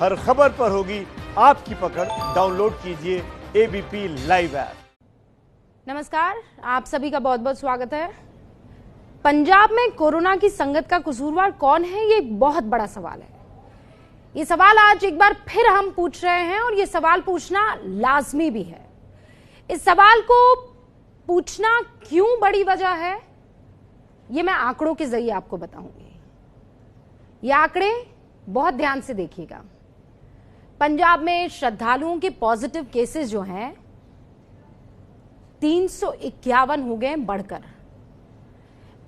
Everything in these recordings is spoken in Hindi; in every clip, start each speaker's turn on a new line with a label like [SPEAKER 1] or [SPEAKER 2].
[SPEAKER 1] हर खबर पर होगी आपकी पकड़। डाउनलोड कीजिए एबीपी लाइव ऐप।
[SPEAKER 2] नमस्कार, आप सभी का बहुत बहुत स्वागत है। पंजाब में कोरोना की संगत का कसूरवार कौन है, ये एक बहुत बड़ा सवाल है। ये सवाल आज एक बार फिर हम पूछ रहे हैं और ये सवाल पूछना लाजमी भी है। इस सवाल को पूछना क्यों बड़ी वजह है, ये मैं आंकड़ों के जरिए आपको बताऊंगी। ये आंकड़े बहुत ध्यान से देखिएगा। पंजाब में श्रद्धालुओं के पॉजिटिव केसेस जो हैं 351 हो गए बढ़कर।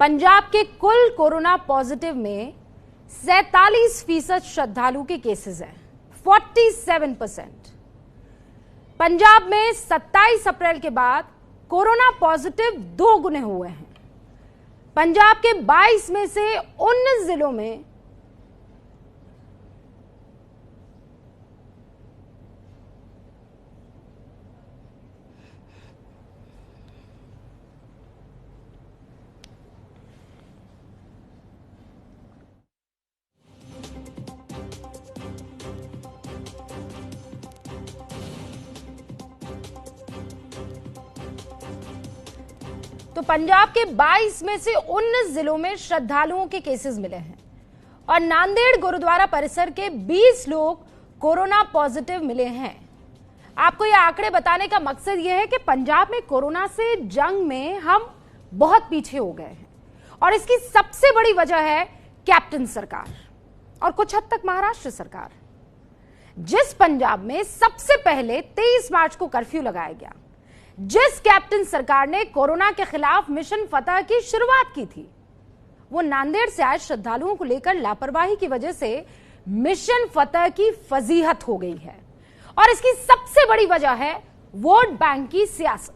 [SPEAKER 2] पंजाब के कुल कोरोना पॉजिटिव में 47% श्रद्धालु के केसेस हैं, 47%। पंजाब में 27 अप्रैल के बाद कोरोना पॉजिटिव 2 गुने हुए हैं। पंजाब के 22 में से 19 जिलों में तो पंजाब के 22 में से 19 जिलों में श्रद्धालुओं के केसेस मिले हैं और नांदेड़ गुरुद्वारा परिसर के 20 लोग कोरोना पॉजिटिव मिले हैं। आपको ये आंकड़े बताने का मकसद ये है कि पंजाब में कोरोना से जंग में हम बहुत पीछे हो गए हैं और इसकी सबसे बड़ी वजह है कैप्टन सरकार और कुछ हद तक महाराष्ट्र सरकार। जिस पंजाब में सबसे पहले 23 मार्च को कर्फ्यू लगाया गया, जिस कैप्टन सरकार ने कोरोना के खिलाफ मिशन फतह की शुरुआत की थी, वो नांदेड़ से आए श्रद्धालुओं को लेकर लापरवाही की वजह से मिशन फतह की फजीहत हो गई है। और इसकी सबसे बड़ी वजह है वोट बैंक की सियासत।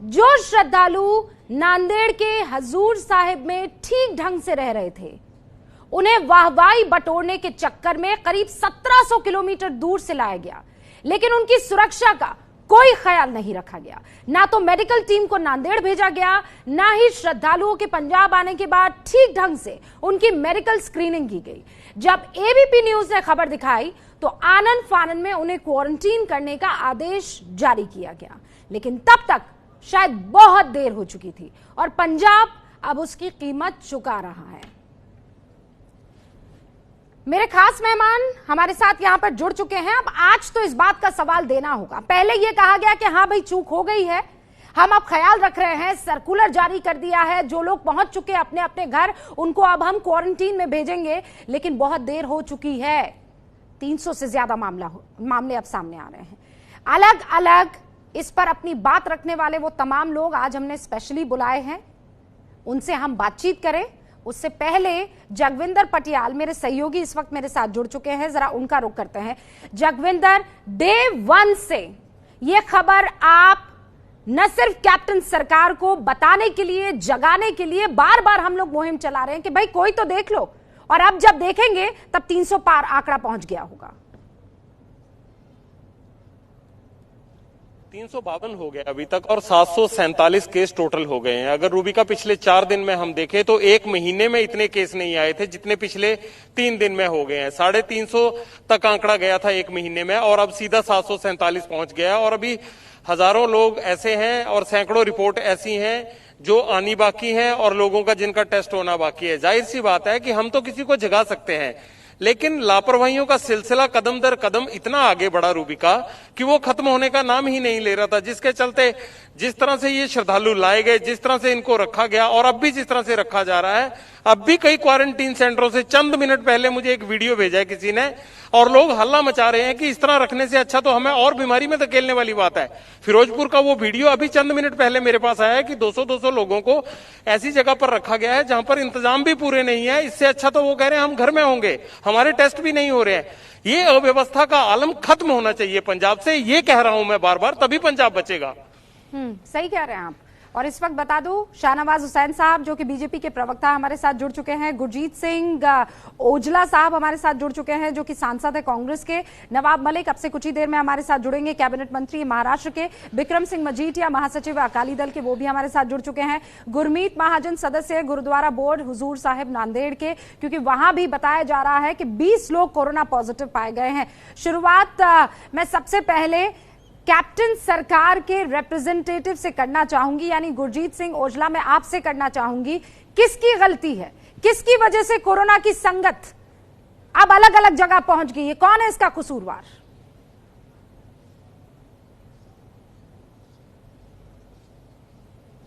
[SPEAKER 2] जो श्रद्धालु नांदेड़ के हजूर साहिब में ठीक ढंग से रह रहे थे, उन्हें वाहवाही बटोरने के चक्कर में करीब 1700 किलोमीटर दूर से लाया गया, लेकिन उनकी सुरक्षा का कोई ख्याल नहीं रखा गया। ना तो मेडिकल टीम को नांदेड़ भेजा गया, ना ही श्रद्धालुओं के पंजाब आने के बाद ठीक ढंग से उनकी मेडिकल स्क्रीनिंग की गई। जब एबीपी न्यूज ने खबर दिखाई तो आनन फानन में उन्हें क्वारंटीन करने का आदेश जारी किया गया, लेकिन तब तक शायद बहुत देर हो चुकी थी और पंजाब अब उसकी कीमत चुका रहा है। मेरे खास मेहमान हमारे साथ यहां पर जुड़ चुके हैं। अब आज तो इस बात का सवाल देना होगा। पहले यह कहा गया कि हाँ भाई, चूक हो गई है, हम अब ख्याल रख रहे हैं, सर्कुलर जारी कर दिया है, जो लोग पहुंच चुके हैं अपने अपने घर उनको अब हम क्वारंटीन में भेजेंगे, लेकिन बहुत देर हो चुकी है। 300 से ज्यादा मामले अब सामने आ रहे हैं। अलग अलग इस पर अपनी बात रखने वाले वो तमाम लोग आज हमने स्पेशली बुलाए हैं, उनसे हम बातचीत करें। उससे पहले जगविंदर पटियाल मेरे सहयोगी इस वक्त मेरे साथ जुड़ चुके हैं, जरा उनका रुख करते हैं। जगविंदर, डे 1 से ये खबर आप न सिर्फ कैप्टन सरकार को बताने के लिए, जगाने के लिए बार बार हम लोग मुहिम चला रहे हैं कि भाई कोई तो देख लो, और अब जब देखेंगे तब 300 पार आंकड़ा पहुंच गया होगा।
[SPEAKER 3] 352 हो गया अभी तक और 747 केस टोटल हो गए हैं। अगर रूबिका पिछले 4 दिन में हम देखें तो 1 महीने में इतने केस नहीं आए थे जितने पिछले 3 दिन में हो गए हैं। 350 तक आंकड़ा गया था 1 महीने में और अब सीधा 747 पहुंच गया। और अभी हजारों लोग ऐसे हैं और सैकड़ों रिपोर्ट ऐसी हैं जो आनी बाकी हैं और लोगों का जिनका टेस्ट होना बाकी है। जाहिर सी बात है कि हम तो किसी को जगा सकते हैं, लेकिन लापरवाहियों का सिलसिला कदम दर कदम इतना आगे बढ़ा रूबिका कि वो खत्म होने का नाम ही नहीं ले रहा था, जिसके चलते जिस तरह से ये श्रद्धालु लाए गए, जिस तरह से इनको रखा गया और अब भी जिस तरह से रखा जा रहा है। अब भी कई क्वारंटीन सेंटरों से चंद मिनट पहले मुझे एक वीडियो भेजा है किसी ने और लोग हल्ला मचा रहे हैं कि इस तरह रखने से अच्छा तो हमें और बीमारी में धकेलने वाली बात है। फिरोजपुर का वो वीडियो अभी चंद मिनट पहले मेरे पास आया है कि 200-200 लोगों को ऐसी जगह पर रखा गया है जहां पर इंतजाम भी पूरे नहीं है। इससे अच्छा तो वो कह रहे हैं हम घर में होंगे, हमारे टेस्ट भी नहीं हो रहे हैं। ये अव्यवस्था का आलम खत्म होना चाहिए पंजाब से, ये कह रहा हूं मैं बार बार, तभी पंजाब बचेगा।
[SPEAKER 2] सही कह रहे हैं आप। और इस वक्त बता दूं, शाहनवाज हुसैन साहब जो कि बीजेपी के प्रवक्ता हमारे साथ जुड़ चुके हैं, गुरजीत सिंह ओजला साहब हमारे साथ जुड़ चुके हैं जो कि सांसद है कांग्रेस के, नवाब मलिक अब से कुछ ही देर में हमारे साथ जुड़ेंगे, कैबिनेट मंत्री महाराष्ट्र के, विक्रम सिंह मजीठिया महासचिव अकाली दल के, वो भी हमारे साथ जुड़ चुके हैं, गुरमीत महाजन सदस्य गुरुद्वारा बोर्ड हुजूर साहिब नांदेड़ के, क्योंकि वहां भी बताया जा रहा है कि 20 लोग कोरोना पॉजिटिव पाए गए हैं। शुरुआत मैं सबसे पहले कैप्टन सरकार के रिप्रेजेंटेटिव से करना चाहूंगी, यानी गुरजीत सिंह ओजला, मैं आपसे करना चाहूंगी, किसकी गलती है, किसकी वजह से कोरोना की संगत अब अलग अलग जगह पहुंच गई है, कौन है इसका कसूरवार?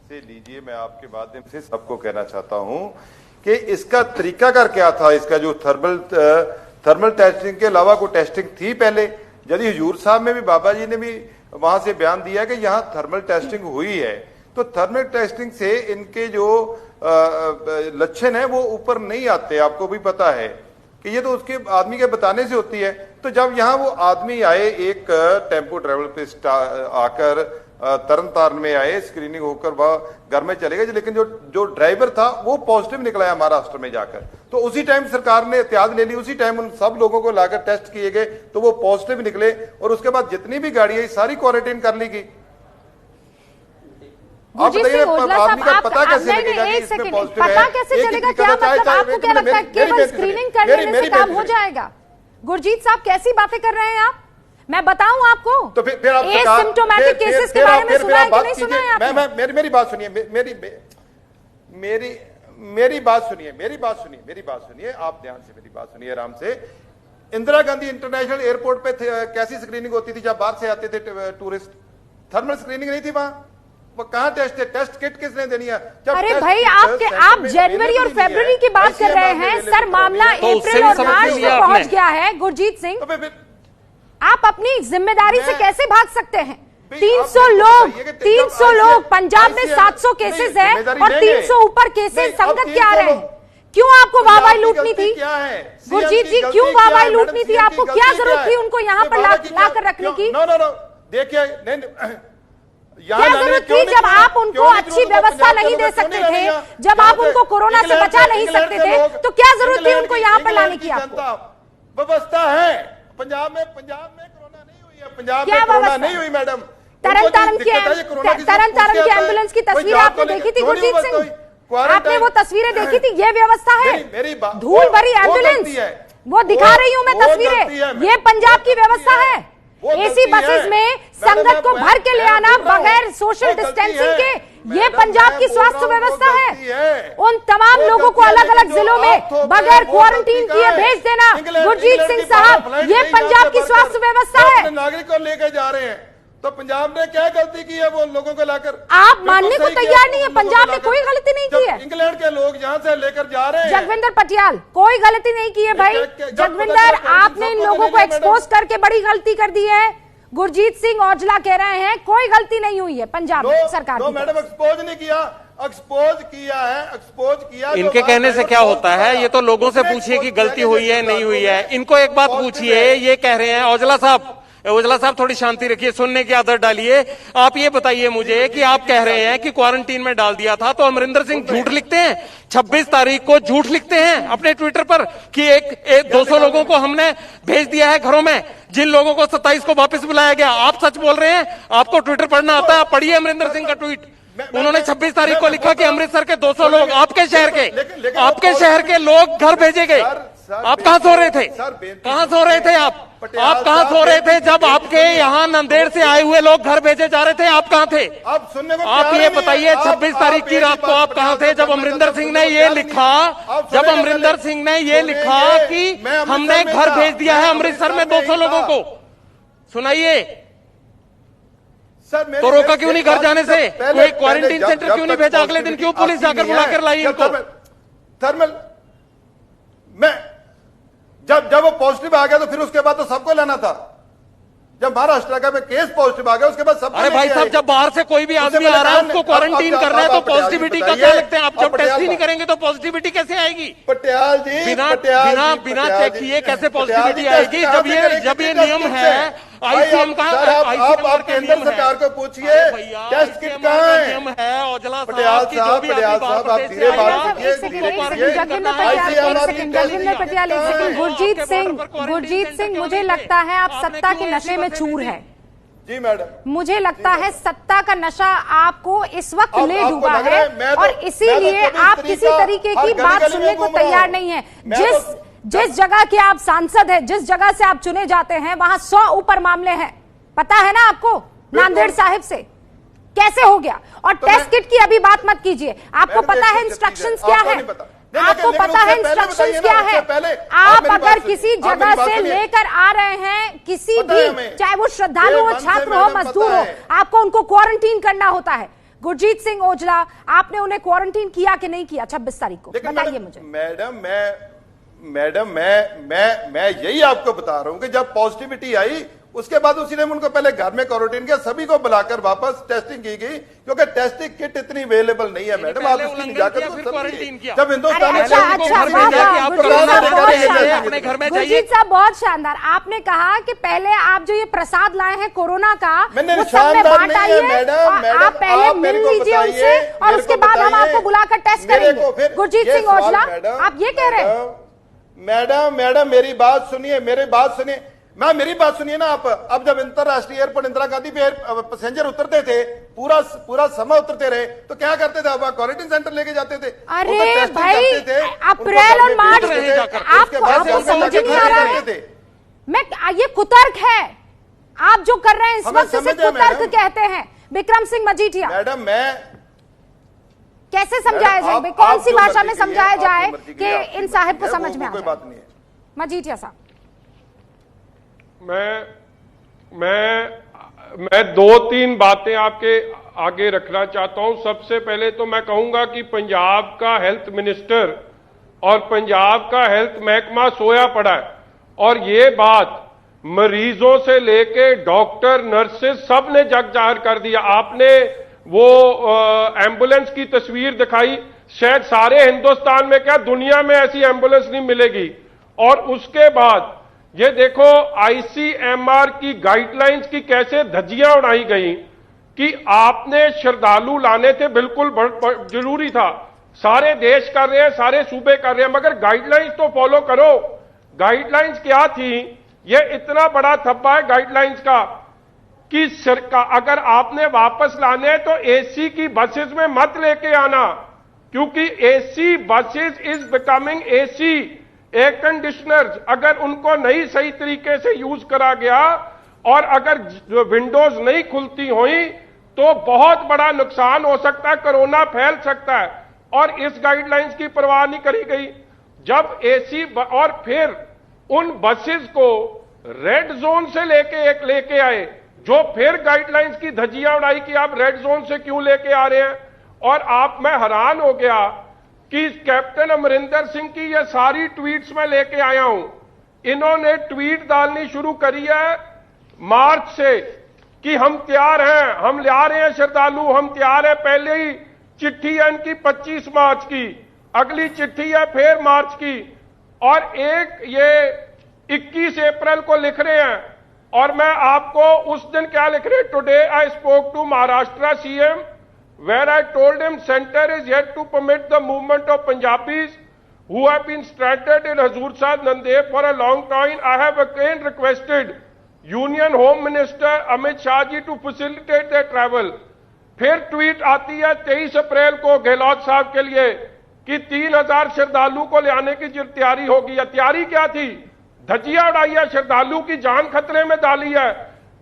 [SPEAKER 4] से लीजिए, मैं आपके माध्यम से सबको कहना चाहता हूं कि इसका तरीकाकार क्या था। इसका जो थर्मल टेस्टिंग के अलावा कोई टेस्टिंग थी पहले? यदि हुजूर साहब में भी, बाबा जी ने भी वहां से बयान दिया कि यहाँ थर्मल टेस्टिंग हुई है, तो थर्मल टेस्टिंग से इनके जो लक्षण है वो ऊपर नहीं आते। आपको भी पता है कि ये तो उसके आदमी के बताने से होती है। तो जब यहाँ वो आदमी आए, एक टेम्पो ट्रेवल पे आकर तरन तारण में आए, स्क्रीनिंग होकर वह घर में चले गए, लेकिन जो ड्राइवर था वो पॉजिटिव निकला है महाराष्ट्र में जाकर। तो उसी टाइम सरकार ने एहतियात ले ली, उसी टाइम उन सब लोगों को लाकर टेस्ट किए गए तो वो पॉजिटिव निकले, और उसके बाद जितनी भी गाड़ियां सारी क्वारंटाइन कर ली गई। आप बताइए, आदमी का पता कैसे लगेगा कि इसमें पॉजिटिव है?
[SPEAKER 2] पता कैसे चलेगा? क्या मतलब, आपको क्या लगता है केवल स्क्रीनिंग करने से काम हो जाएगा? गुरजीत साहब कैसी बातें कर रहे हैं आप? मैं बताऊं आपको,
[SPEAKER 4] तो फिर आप
[SPEAKER 2] एसिम्प्टोमेटिक केसेस के बारे में सुना है कि नहीं सुना है आपने?
[SPEAKER 4] मेरी बात सुनिए, मेरी बात सुनिए, आप ध्यान से मेरी बात सुनिए, आराम से। इंदिरा गांधी इंटरनेशनल एयरपोर्ट पे कैसी स्क्रीनिंग होती थी जब बाहर से आते थे टूरिस्ट? थर्मल स्क्रीनिंग नहीं थी वहां? वो कहां टेस्ट है? टेस्ट किट किसने देनी है?
[SPEAKER 2] अरे भाई, आप जनवरी और फरवरी की बात कर रहे हैं सर, मामला अप्रैल और मार्च में पहुंच गया है। गुरजीत सिंह, आप अपनी जिम्मेदारी से कैसे भाग सकते हैं? 300 लोग पंजाब में 700 केसेस है और 300 ऊपर केसेस संगत के आ रहे हैं। क्यों आपको वाहवाही लूटनी थी? गुरजीत जी, क्यों वाहवाही लूटनी थी? आपको क्या जरूरत थी उनको यहाँ पर लाकर रखने की?
[SPEAKER 4] देखिए,
[SPEAKER 2] क्या जरूरत थी जब आप उनको अच्छी व्यवस्था नहीं दे सकते थे, जब आप उनको कोरोना से बचा नहीं सकते थे, तो क्या जरूरत थी उनको यहाँ पर लाने की? आपको
[SPEAKER 4] व्यवस्था है पंजाब में कोरोना नहीं हुई है। पंजाब में कोरोना नहीं हुई मैडम।
[SPEAKER 2] तरन तारण की एम्बुलेंस की तस्वीर आपने देखी थी गुरजीत सिंह? आपने वो तस्वीरें देखी थी? ये व्यवस्था है? धूल भरी एम्बुलेंस, वो दिखा रही हूं मैं तस्वीरें, ये पंजाब की व्यवस्था है। एसी बसेस में संगत को भर के ले आना बगैर सोशल डिस्टेंसिंग के, ये पंजाब की स्वास्थ्य व्यवस्था है। उन तमाम लोगों को अलग अलग जिलों में बगैर क्वारंटीन किए भेज देना, गुरजीत सिंह साहब, ये पंजाब की स्वास्थ्य व्यवस्था है।
[SPEAKER 4] नागरिक को लेकर जा रहे हैं, तो पंजाब ने क्या गलती की है वो लोगों को लाकर?
[SPEAKER 2] आप मानने को तैयार नहीं है, पंजाब ने कोई गलती नहीं की है।
[SPEAKER 4] इंग्लैंड के लोग यहाँ से लेकर जा रहे हैं।
[SPEAKER 2] जगविंदर पटियाल, कोई गलती नहीं की है भाई। जगविंदर, आपने इन लोगों को एक्सपोज करके बड़ी गलती कर दी है। गुरजीत सिंह औजला कह रहे हैं कोई गलती नहीं हुई है पंजाब सरकार की।
[SPEAKER 4] मैडम, एक्सपोज नहीं किया, एक्सपोज किया।
[SPEAKER 3] इनके कहने से क्या होता है? ये तो लोगों से पूछिए कि गलती हुई है नहीं हुई है। इनको एक बात पूछिए, ये कह रहे हैं ओजला साहब थोड़ी शांति रखिए, सुनने की आदत डालिए। आप ये बताइए मुझे कि आप कह रहे हैं कि क्वारंटीन में डाल दिया था, तो अमरिंदर सिंह झूठ लिखते हैं? 26 तारीख को झूठ लिखते हैं अपने ट्विटर पर कि एक 200 लोगों को हमने भेज दिया है घरों में, जिन लोगों को 27 को वापस बुलाया गया। आप सच बोल रहे हैं? आपको ट्विटर पढ़ना आता है? पढ़िए अमरिंदर सिंह का ट्वीट। उन्होंने 26 तारीख को लिखा कि अमृतसर के 200 लोग आपके शहर के लोग घर भेजे गए। आप कहां सो रहे थे? कहां सो रहे थे आप कहां सो रहे थे जब आपके यहाँ नांदेड़ से आए हुए लोग घर भेजे जा रहे थे? आप कहां थे? आप ये बताइए, 26 तारीख की रात को आप कहां थे जब अमरिंदर सिंह ने ये लिखा कि हमने घर भेज दिया है अमृतसर में 200 लोगों को? सुनाइए। तो रोका क्यों नहीं घर जाने से? कोई क्वारंटीन सेंटर क्यों नहीं भेजा? अगले दिन क्यों पुलिस जाकर बुलाकर लाई इनको?
[SPEAKER 4] थर्मल में जब वो पॉजिटिव आ गया तो फिर उसके बाद तो सबको लेना था। जब महाराष्ट्र का केस पॉजिटिव आ गया उसके बाद सब।
[SPEAKER 3] अरे भाई साहब, जब बाहर से कोई भी आदमी आ रहा है उसको क्वारंटीन कर रहा है तो पॉजिटिविटी का क्या लगता है? आप जब टेस्ट ही नहीं करेंगे तो पॉजिटिविटी कैसे आएगी?
[SPEAKER 4] पटियाल जी,
[SPEAKER 3] बिना चेक किए कैसे पॉजिटिविटी आएगी? जब ये नियम है, आईसीएम का
[SPEAKER 4] आप केंद्र सरकार को पूछिए टेस्ट किट कहाँ है।
[SPEAKER 3] औजला
[SPEAKER 4] पटियाल साहब आप धीरे बात कीजिए।
[SPEAKER 2] गुरजीत सिंह, मुझे लगता है आप सत्ता के नशे में चूर है।
[SPEAKER 4] जी मैडम,
[SPEAKER 2] मुझे लगता है सत्ता का नशा आपको इस वक्त ले डूबा है और इसीलिए आप किसी तरीके की बात सुनने को तैयार नहीं है। जिस जगह के आप सांसद हैं, जिस जगह से आप चुने जाते हैं, वहां 100 ऊपर मामले हैं, पता है ना आपको। नांदेड़ साहिब से कैसे हो गया? और टेस्ट किट की अभी बात मत कीजिए। आपको पता है इंस्ट्रक्शंस क्या है? आपको पता है इंस्ट्रक्शंस क्या है? आप अगर किसी जगह से लेकर आ रहे हैं किसी भी, चाहे वो श्रद्धालु हो, छात्र हो, मजदूर हो, आपको उनको क्वारंटीन करना होता है। गुरजीत सिंह औजला, आपने उन्हें क्वारंटीन किया कि नहीं किया 26 तारीख को? बताइए मुझे।
[SPEAKER 4] मैडम मैं यही आपको बता रहा हूं कि जब पॉजिटिविटी आई उसके बाद उसी ने उनको पहले घर में क्वारंटीन किया, सभी को बुलाकर वापस टेस्टिंग की गई, क्योंकि टेस्टिंग किट इतनी अवेलेबल नहीं है मैडम। आप इसकी जाकर जब हिंदुस्तान
[SPEAKER 2] गुरजीत साहब, बहुत शानदार। आपने कहा कि पहले आप जो ये प्रसाद लाए हैं कोरोना का,
[SPEAKER 4] वो शानदार नहीं है मैडम।
[SPEAKER 2] आप पहले मिल लीजिए उनसे और उसके बाद हम आपको बुलाकर टेस्ट करेंगे। गुरजीत सिंह औजला, आप ये कह रहे हैं?
[SPEAKER 4] मैडम मेरी बात सुनिए, मेरी बात सुनिए ना आप। अब जब अंतरराष्ट्रीय एयरपोर्ट इंदिरा गांधी पे पैसेंजर उतरते थे, पूरा समय उतरते रहे, तो क्या करते थे? अब क्वारंटीन सेंटर लेके जाते थे।
[SPEAKER 2] अरे भाई, अप्रैल और मार्च आपको समझ नहीं आ रहा है। मैं ये कुतर्क है आप जो कर रहे हैं इस वक्त, इसे कुतर्क कहते हैं। विक्रम सिंह मजीठिया,
[SPEAKER 4] मैडम मैं
[SPEAKER 2] कैसे समझाया जाए? कौन सी भाषा में समझाया जाए कि इन साहिब को समझ में आ जाए?
[SPEAKER 4] बात नहीं है
[SPEAKER 2] मजीठिया साहब।
[SPEAKER 5] मैं 2-3 बातें आपके आगे रखना चाहता हूं। सबसे पहले तो मैं कहूंगा कि पंजाब का हेल्थ मिनिस्टर और पंजाब का हेल्थ महकमा सोया पड़ा है, और ये बात मरीजों से लेके डॉक्टर, नर्सेस सब ने जग जाहिर कर दिया। आपने वो एम्बुलेंस की तस्वीर दिखाई, शायद सारे हिंदुस्तान में क्या दुनिया में ऐसी एम्बुलेंस नहीं मिलेगी। और उसके बाद ये देखो आईसीएमआर की गाइडलाइंस की कैसे धज्जियां उड़ाई गई कि आपने श्रद्धालु लाने थे, बिल्कुल जरूरी था, सारे देश कर रहे हैं, सारे सूबे कर रहे हैं, मगर गाइडलाइंस तो फॉलो करो। गाइडलाइंस क्या थी? ये इतना बड़ा थप्पा है गाइडलाइंस का कि सरकार, अगर आपने वापस लाने हैं तो एसी की बसेस में मत लेके आना, क्योंकि AC buses is becoming AC air conditioners. अगर उनको नहीं सही तरीके से यूज करा गया और अगर विंडोज नहीं खुलती हुई तो बहुत बड़ा नुकसान हो सकता है, कोरोना फैल सकता है। और इस गाइडलाइंस की परवाह नहीं करी गई। जब एसी और फिर उन बसेस को रेड जोन से लेके आए, जो फिर गाइडलाइंस की धज्जियां उड़ाई कि आप रेड जोन से क्यों लेके आ रहे हैं। और मैं हैरान हो गया कि कैप्टन अमरिंदर सिंह की ये सारी ट्वीट्स में लेके आया हूं। इन्होंने ट्वीट डालनी शुरू करी है मार्च से कि हम तैयार हैं, हम ला रहे हैं श्रद्धालु, हम तैयार हैं। पहले ही चिट्ठी है इनकी 25 मार्च की, अगली चिट्ठी है फिर मार्च की, और एक ये 21 अप्रैल को लिख रहे हैं। और मैं आपको उस दिन क्या लिख रहे हैं? Today I spoke to Maharashtra CM where I told him center is yet to permit the movement of Punjabis who have been stranded in Hazur Sahib Nandev for a long time. I have again requested Union Home Minister Amit Shah ji to facilitate their travel. फिर ट्वीट आती है 23 अप्रैल को गहलोत साहब के लिए कि 3000 श्रद्धालु को ले आने की तैयारी होगी। तैयारी क्या थी? धज्जियां उड़ाई है, श्रद्धालु की जान खतरे में डाली है।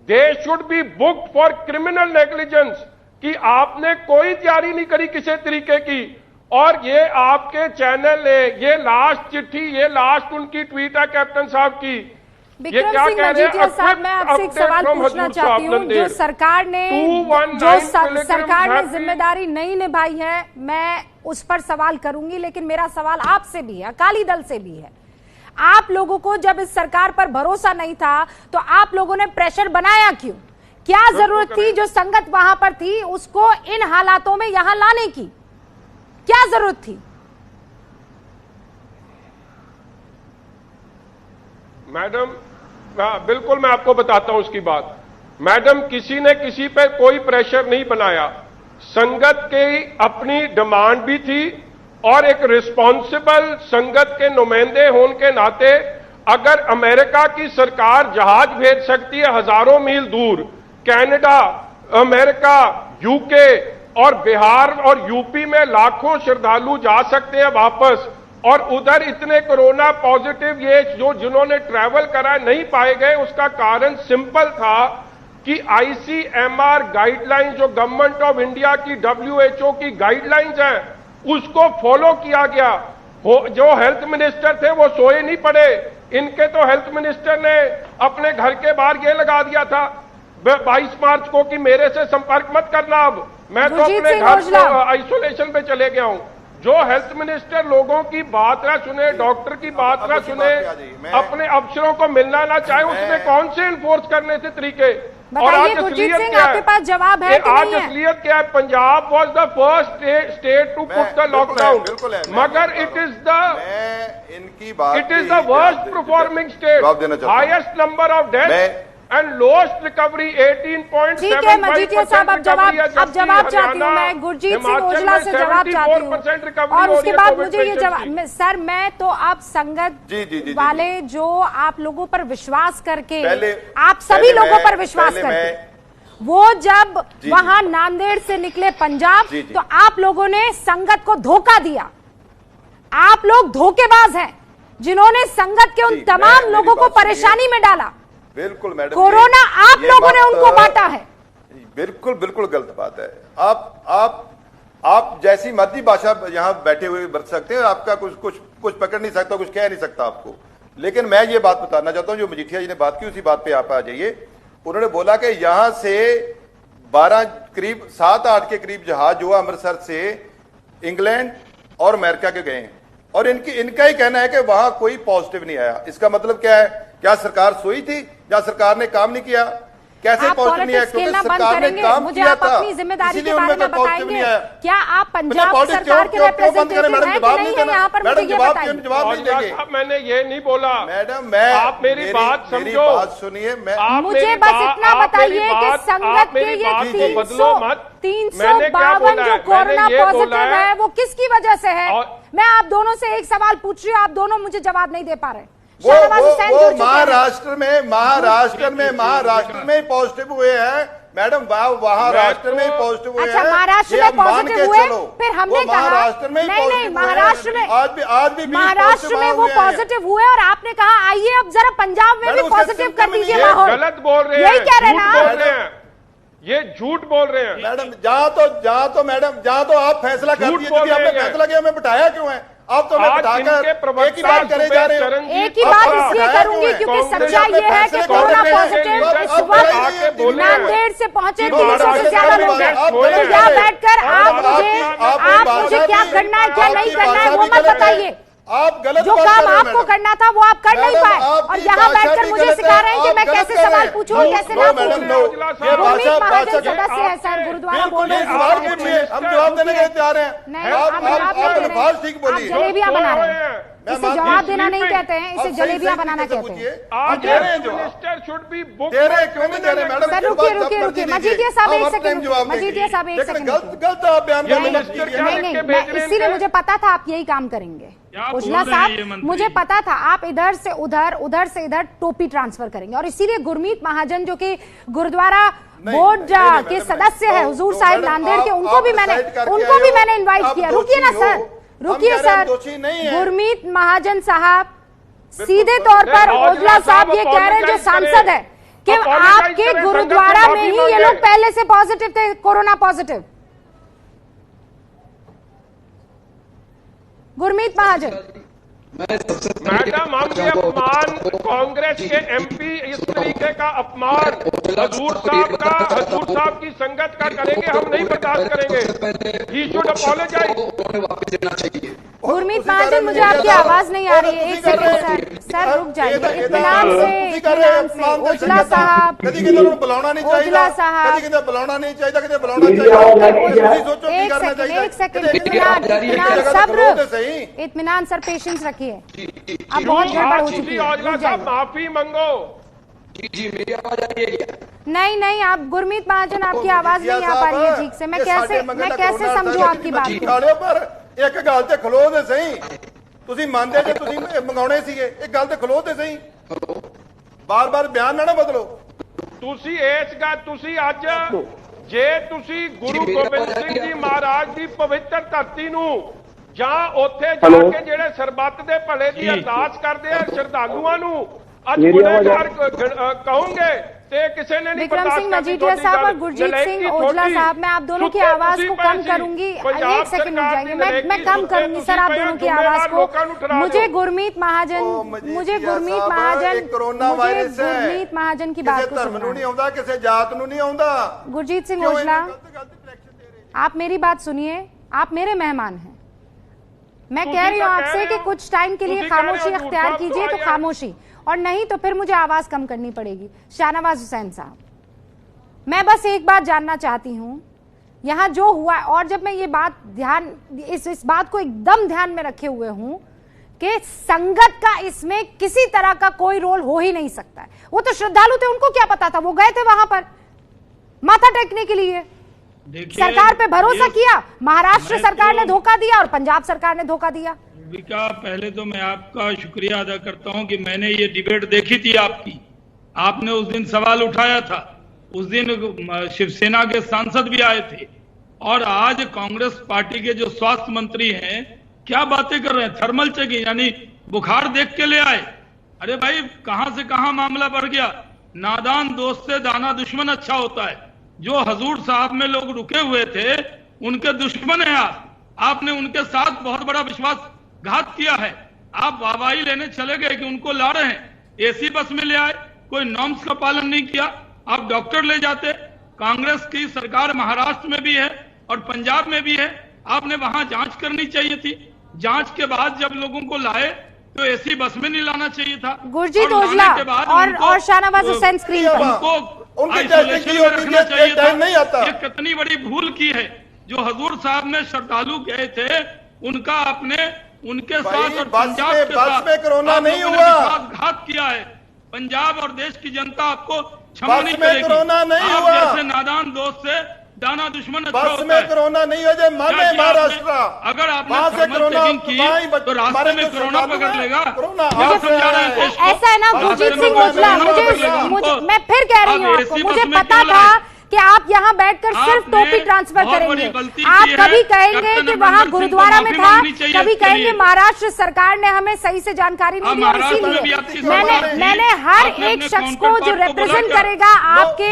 [SPEAKER 5] They should be booked for criminal negligence कि आपने कोई तैयारी नहीं करी किसी तरीके की। और ये आपके चैनल ने ये लास्ट चिट्ठी, ये लास्ट उनकी ट्वीट है कैप्टन साहब की।
[SPEAKER 2] विक्रम सिंह मजीठिया साहब, मैं आपसे एक सवाल पूछना चाहती हूँ। जो सरकार ने जिम्मेदारी नहीं निभाई है, मैं उस पर सवाल करूंगी, लेकिन मेरा सवाल आपसे भी है, अकाली दल से भी है। आप लोगों को जब इस सरकार पर भरोसा नहीं था तो आप लोगों ने प्रेशर बनाया क्यों? क्या जरूरत थी जो संगत वहां पर थी उसको इन हालातों में यहां लाने की? क्या जरूरत थी?
[SPEAKER 5] मैडम बिल्कुल मैं आपको बताता हूं उसकी बात। मैडम, किसी ने किसी पे कोई प्रेशर नहीं बनाया। संगत की अपनी डिमांड भी थी और एक रिस्पॉन्सिबल संगत के नुमाइंदे होने के नाते अगर अमेरिका की सरकार जहाज भेज सकती है हजारों मील दूर, कनाडा, अमेरिका, यूके और बिहार और यूपी में लाखों श्रद्धालु जा सकते हैं वापस, और उधर इतने कोरोना पॉजिटिव ये जो जिन्होंने ट्रैवल करा नहीं पाए गए, उसका कारण सिंपल था कि आईसीएमआर गाइडलाइन जो गवर्नमेंट ऑफ इंडिया की WHO की गाइडलाइंस हैं उसको फॉलो किया गया। जो हेल्थ मिनिस्टर थे वो सोए नहीं पड़े, इनके तो हेल्थ मिनिस्टर ने अपने घर के बाहर ये लगा दिया था 22 मार्च को कि मेरे से संपर्क मत करना। अब मैं तो अपने घर आइसोलेशन पे चले गया हूं। जो हेल्थ मिनिस्टर लोगों की बात ना सुने, डॉक्टर की बात ना सुने, अपने अफसरों को मिलना ना चाहे, उसमें कौन से इन्फोर्स करने थे तरीके? और आज असलियत क्या है?
[SPEAKER 2] आपके पास जवाब है कि
[SPEAKER 5] आज
[SPEAKER 2] नहीं है?
[SPEAKER 5] असलियत क्या है? Punjab was the first state to put the lockdown, मगर it is the worst performing state, highest number of death and lowest recovery 18.75%।
[SPEAKER 2] ठीक है मजीठिया साहब, अब जवाब चाहती हूँ मैं, गुरजीत सिंह ओजला से जवाब चाहती हूँ, और उसके बाद मुझे ये जवाब। सर, मैं तो आप संगत वाले जो आप लोगों पर विश्वास करके, आप सभी लोगों पर विश्वास करके वो जब वहां नांदेड़ से निकले पंजाब, तो आप लोगों ने संगत को धोखा दिया। आप लोग धोखेबाज हैं जिन्होंने संगत के उन तमाम लोगों को परेशानी में डाला।
[SPEAKER 4] बिल्कुल मैडम,
[SPEAKER 2] कोरोना आप लोगों ने उनको बांटा है।
[SPEAKER 4] बिल्कुल बिल्कुल गलत बात है। आप जैसी मर्जी भाषा यहां बैठे हुए बरत सकते हैं, आपका कुछ पकड़ नहीं सकता, कुछ कह नहीं सकता आपको। लेकिन मैं ये बात बताना चाहता हूं, जो मजीठिया जी ने बात की उसी बात पे आप आ जाइए। उन्होंने बोला कि यहां से 12 करीब 7-8 के करीब जहाज जो अमृतसर से इंग्लैंड और अमेरिका के गए हैं, और इनका ही कहना है कि वहां कोई पॉजिटिव नहीं आया। इसका मतलब क्या है? क्या सरकार सोई थी या सरकार ने काम नहीं किया? कैसे पॉजिटिव नहीं आया? क्योंकि सरकार ने काम किया था,
[SPEAKER 2] अपनी जिम्मेदारी के बारे में
[SPEAKER 4] पॉजिटिव नहीं आया।
[SPEAKER 2] क्या आप पंजाब सरकार के रिप्रेजेंटेटिव हैं कि नहीं है? यहाँ पर मुझे ये बताइए।
[SPEAKER 4] जवाब नहीं देंगे।
[SPEAKER 5] मैंने ये नहीं बोला
[SPEAKER 4] मैडम,
[SPEAKER 5] आप मेरी बात समझो,
[SPEAKER 4] बात सुनिए।
[SPEAKER 2] मुझे बस इतना बताइए कि संगत के ये 352 जो कोरोना पॉजिटिव है वो किसकी वजह से है? मैं आप दोनों से एक सवाल पूछ रही हूँ, आप दोनों मुझे जवाब नहीं दे पा रहे।
[SPEAKER 4] वो महाराष्ट्र में ही पॉजिटिव हुए हैं मैडम, महाराष्ट्र में ही पॉजिटिव हुए हैं।
[SPEAKER 2] अच्छा, महाराष्ट्र में पॉजिटिव हुए, फिर हमने कहा
[SPEAKER 4] महाराष्ट्र में
[SPEAKER 2] नहीं, महाराष्ट्र में
[SPEAKER 4] आज भी
[SPEAKER 2] महाराष्ट्र में वो पॉजिटिव हुए और आपने कहा आइए अब जरा पंजाब में भी पॉजिटिव कर दीजिए माहौल।
[SPEAKER 5] गलत बोल रहे हैं,
[SPEAKER 2] यही कह रहे हैं
[SPEAKER 5] ये झूठ बोल रहे हैं
[SPEAKER 4] मैडम। जहां तो आप फैसला कर दिए, आपने फैसला किया, हमें बिठाया क्यों है? आप तो हमें बिठाकर एक ही बात करे जा रहे हो।
[SPEAKER 2] एक ही बात इसलिए करूंगी क्योंकि सच्चाई ये है कि कोरोना पॉजिटिव इस वक्त नांदेड़ से पहुंचे 300 से ज्यादा लोग हैं। तो यहाँ बैठकर आप मुझे क्या करना है क्या नहीं करना है वो मत बताइए।
[SPEAKER 4] आप गलत
[SPEAKER 2] जो काम आपको करना था वो आप कर नहीं पाए, और यहाँ बैठकर मुझे सिखा रहे हैं कि मैं कैसे सवाल पूछूं और कैसे ना पूछूं। गुरमीत महाजन सदस्य है सर, गुरुद्वारा बोल रहे हैं,
[SPEAKER 4] हम जवाब देने के तैयार हैं। आप ठीक बोलिए।
[SPEAKER 2] जलेबियां बना रहे हैं, इसे जवाब देना नहीं कहते हैं, इसे जलेबियां बनाना कहते हैं। सर रुकिए, मजीठिया साहब एक सेकंड, मजीठिया साहब एक सेकंड।
[SPEAKER 4] गलत आप बयान
[SPEAKER 2] नहीं, इसीलिए मुझे पता था आप यही काम करेंगे। ओजला साहब, मुझे पता था आप इधर से उधर से इधर टोपी ट्रांसफर करेंगे, और इसीलिए गुरमीत महाजन जो कि गुरुद्वारा बोर्ड के सदस्य है हुजूर साहिब नांदेड़ के, उनको भी मैंने इनवाइट किया। रुकिए ना सर, रुकिए सर। गुरमीत महाजन साहब सीधे तौर पर ओजला साहब ये कह रहे हैं जो सांसद है कि आपके गुरुद्वारा में ही ये लोग पहले से पॉजिटिव थे, कोरोना पॉजिटिव। गुरमीत महाजन,
[SPEAKER 5] मैडम, हम ये अपमान कांग्रेस के MP इस तरीके का अपमान हजूर साहब की संगत का करेंगे, हम नहीं बर्दाश्त करेंगे। He should apologize।
[SPEAKER 2] गुरमीत महाजन, मुझे आपकी आवाज नहीं आ रही है, एक सेकंड सर रुक जाइए। इत्मीनान से ओजला साहब,
[SPEAKER 4] बुलाना नहीं चाहिए,
[SPEAKER 2] ओजला साहब,
[SPEAKER 4] बुलाना नहीं चाहिए,
[SPEAKER 2] एक सेकंड, इत्मीनान, सब्र, इत्मीनान सर, पेशेंस रखिए। अब बहुत गड़बड़ हो चुकी है,
[SPEAKER 5] माफी मांगो।
[SPEAKER 6] जी मेरी आवाज आ रही है क्या?
[SPEAKER 2] नहीं, आप गुरमीत महाजन, आपकी आवाज नहीं आ पा रही है ठीक से। मैं कैसे समझूं आपकी बात को?
[SPEAKER 4] ਕਾਲਿਓ ਪਰ ਇੱਕ ਗੱਲ ਤੇ ਖਲੋ ਤੇ ਸਹੀ, ਤੁਸੀਂ ਮੰਨਦੇ ਜੇ ਤੁਸੀਂ ਮੰਗਾਉਣੇ ਸੀਗੇ, ਇੱਕ ਗੱਲ ਤੇ ਖਲੋ ਤੇ ਸਹੀ, ਬਾਰ-ਬਾਰ ਬਿਆਨ ਨਾ ਬਦਲੋ।
[SPEAKER 5] ਤੁਸੀਂ ਅੱਜ ਜੇ ਤੁਸੀਂ ਗੁਰੂ ਗੋਬਿੰਦ ਸਿੰਘ ਜੀ ਮਹਾਰਾਜ ਦੀ ਪਵਿੱਤਰ ਧਰਤੀ ਨੂੰ ਜਾਂ ਉੱਥੇ ਜਾ ਕੇ ਜਿਹੜੇ ਸਰਬੱਤ ਦੇ ਭਲੇ ਦੀ ਅਰਦਾਸ ਕਰਦੇ ਆ ਸ਼ਰਧਾਲੂਆਂ ਨੂੰ ਅੱਜ ਗੁਨਾਹਗਾਰ ਕਹੋਗੇ ਤੇ ਕਿਸੇ ने नहीं।
[SPEAKER 2] विक्रम सिंह मजीठिया साहब और गुरजीत सिंह ओजला साहब, मैं आप दोनों की आवाज को कम करूंगी। एक सेकंड रुक जाइए, मैं कम करूंगी सर आप दोनों की आवाज को। मुझे गुरमीत महाजन की बात को
[SPEAKER 4] धर्म नहीं आउंदा, किसी जात नहीं आउंदा।
[SPEAKER 2] गुरजीत सिंह ओजला, आप मेरी बात सुनिए, आप मेरे मेहमान हैं। मैं कह रही हूँ आपसे कि कुछ टाइम के लिए खामोशी अख्तियार कीजिए तो खामोशी, और नहीं तो फिर मुझे आवाज कम करनी पड़ेगी। शाहनवाज हुसैन साहब, मैं बस एक बात जानना चाहती हूं, यहां जो हुआ, और जब मैं ये बात इस बात को एकदम ध्यान में रखे हुए हूं कि संगत का इसमें किसी तरह का कोई रोल हो ही नहीं सकता है। वो तो श्रद्धालु थे, उनको क्या पता था, वो गए थे वहां पर माथा टेकने के लिए। सरकार पे भरोसा किया, महाराष्ट्र सरकार ने धोखा दिया और पंजाब सरकार ने धोखा दिया।
[SPEAKER 7] रूबिका, पहले तो मैं आपका शुक्रिया अदा करता हूं कि मैंने ये डिबेट देखी थी आपकी, आपने उस दिन सवाल उठाया था, उस दिन शिवसेना के सांसद भी आए थे, और आज कांग्रेस पार्टी के जो स्वास्थ्य मंत्री हैं क्या बातें कर रहे हैं, थर्मल चेकिंग यानी बुखार देख के ले आए। अरे भाई, कहां से कहां मामला बढ़ गया। नादान दोस्त से दाना दुश्मन अच्छा होता है। जो हजूर साहब में लोग रुके हुए थे उनके दुश्मन है आपने उनके साथ बहुत बड़ा विश्वासघात किया है। आप वाहवाही लेने चले गए कि उनको ला रहे हैं, एसी बस में ले आए, कोई नॉर्म्स का पालन नहीं किया। आप डॉक्टर ले जाते। कांग्रेस की सरकार महाराष्ट्र में भी है और पंजाब में भी है, आपने वहां जांच करनी चाहिए थी। जांच के बाद जब लोगों को लाए तो एसी बस में नहीं लाना चाहिए था।
[SPEAKER 2] गुरजीत ओजला और शाहनवाज हुसैन स्क्रीन पर
[SPEAKER 4] नहीं आता।
[SPEAKER 7] ये कितनी बड़ी भूल की है। जो हजूर साहब में श्रद्धालु गए थे उनका आपने उनके साथ और पंजाब के साथ
[SPEAKER 4] कोरोना नहीं हुआ,
[SPEAKER 7] घात किया है। पंजाब और देश की जनता आपको क्षमा नहीं करेगी।
[SPEAKER 4] कोरोना नहीं हुआ,
[SPEAKER 7] जैसे नादान दोस्त से दाना दुश्मन अच्छा होता है।
[SPEAKER 4] बस में कोरोना नहीं हो जाए, माने महाराष्ट्र
[SPEAKER 7] अगर आपने थर्मल चेकिंग की तो रास्ते में कोरोना पकड़ लेगा। समझा रहे हैं देश को।
[SPEAKER 2] ऐसा है ना गुरजीत सिंह ओजला, मुझे मैं फिर कह रही हूँ आपको, मुझे पता था कि आप यहाँ बैठकर सिर्फ टोपी ट्रांसफर करेंगे। आप कभी कहेंगे कि वहाँ गुरुद्वारा में था, कभी कहेंगे महाराष्ट्र सरकार ने हमें सही से जानकारी नहीं दी, और इसीलिए मैंने हर एक शख्स को जो रिप्रेजेंट करेगा आपके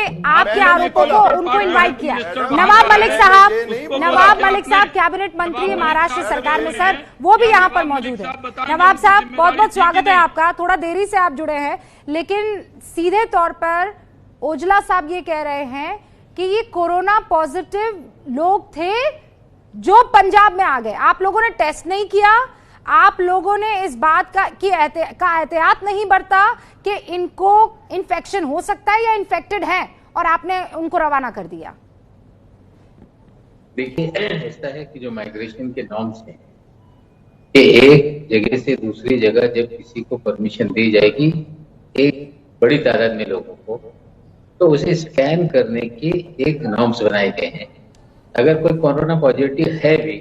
[SPEAKER 2] आरोपों को, उनको इनवाइट किया। नवाब मलिक साहब कैबिनेट मंत्री है महाराष्ट्र सरकार में सर, वो भी यहाँ पर मौजूद है। नवाब साहब, बहुत बहुत स्वागत है आपका। थोड़ा देरी से आप जुड़े हैं, लेकिन सीधे तौर पर ओजला साहब ये कह रहे हैं कि ये कोरोना पॉजिटिव लोग थे जो पंजाब में आ गए। आप लोगों ने टेस्ट नहीं किया, आप लोगों ने इस बात का एहतियात नहीं बरता कि इनको इन्फेक्शन हो सकता है या इन्फेक्टेड है, और आपने उनको रवाना कर दिया।
[SPEAKER 8] देखिए, ऐसा है कि जो माइग्रेशन के नॉर्म्स हैं कि एक जगह से दूसरी जगह जब किसी को परमिशन दी जाएगी एक बड़ी तादाद में लोगों को, तो उसे स्कैन करने के एक नॉर्म्स बनाए गए हैं। अगर कोई कोरोना पॉजिटिव है भी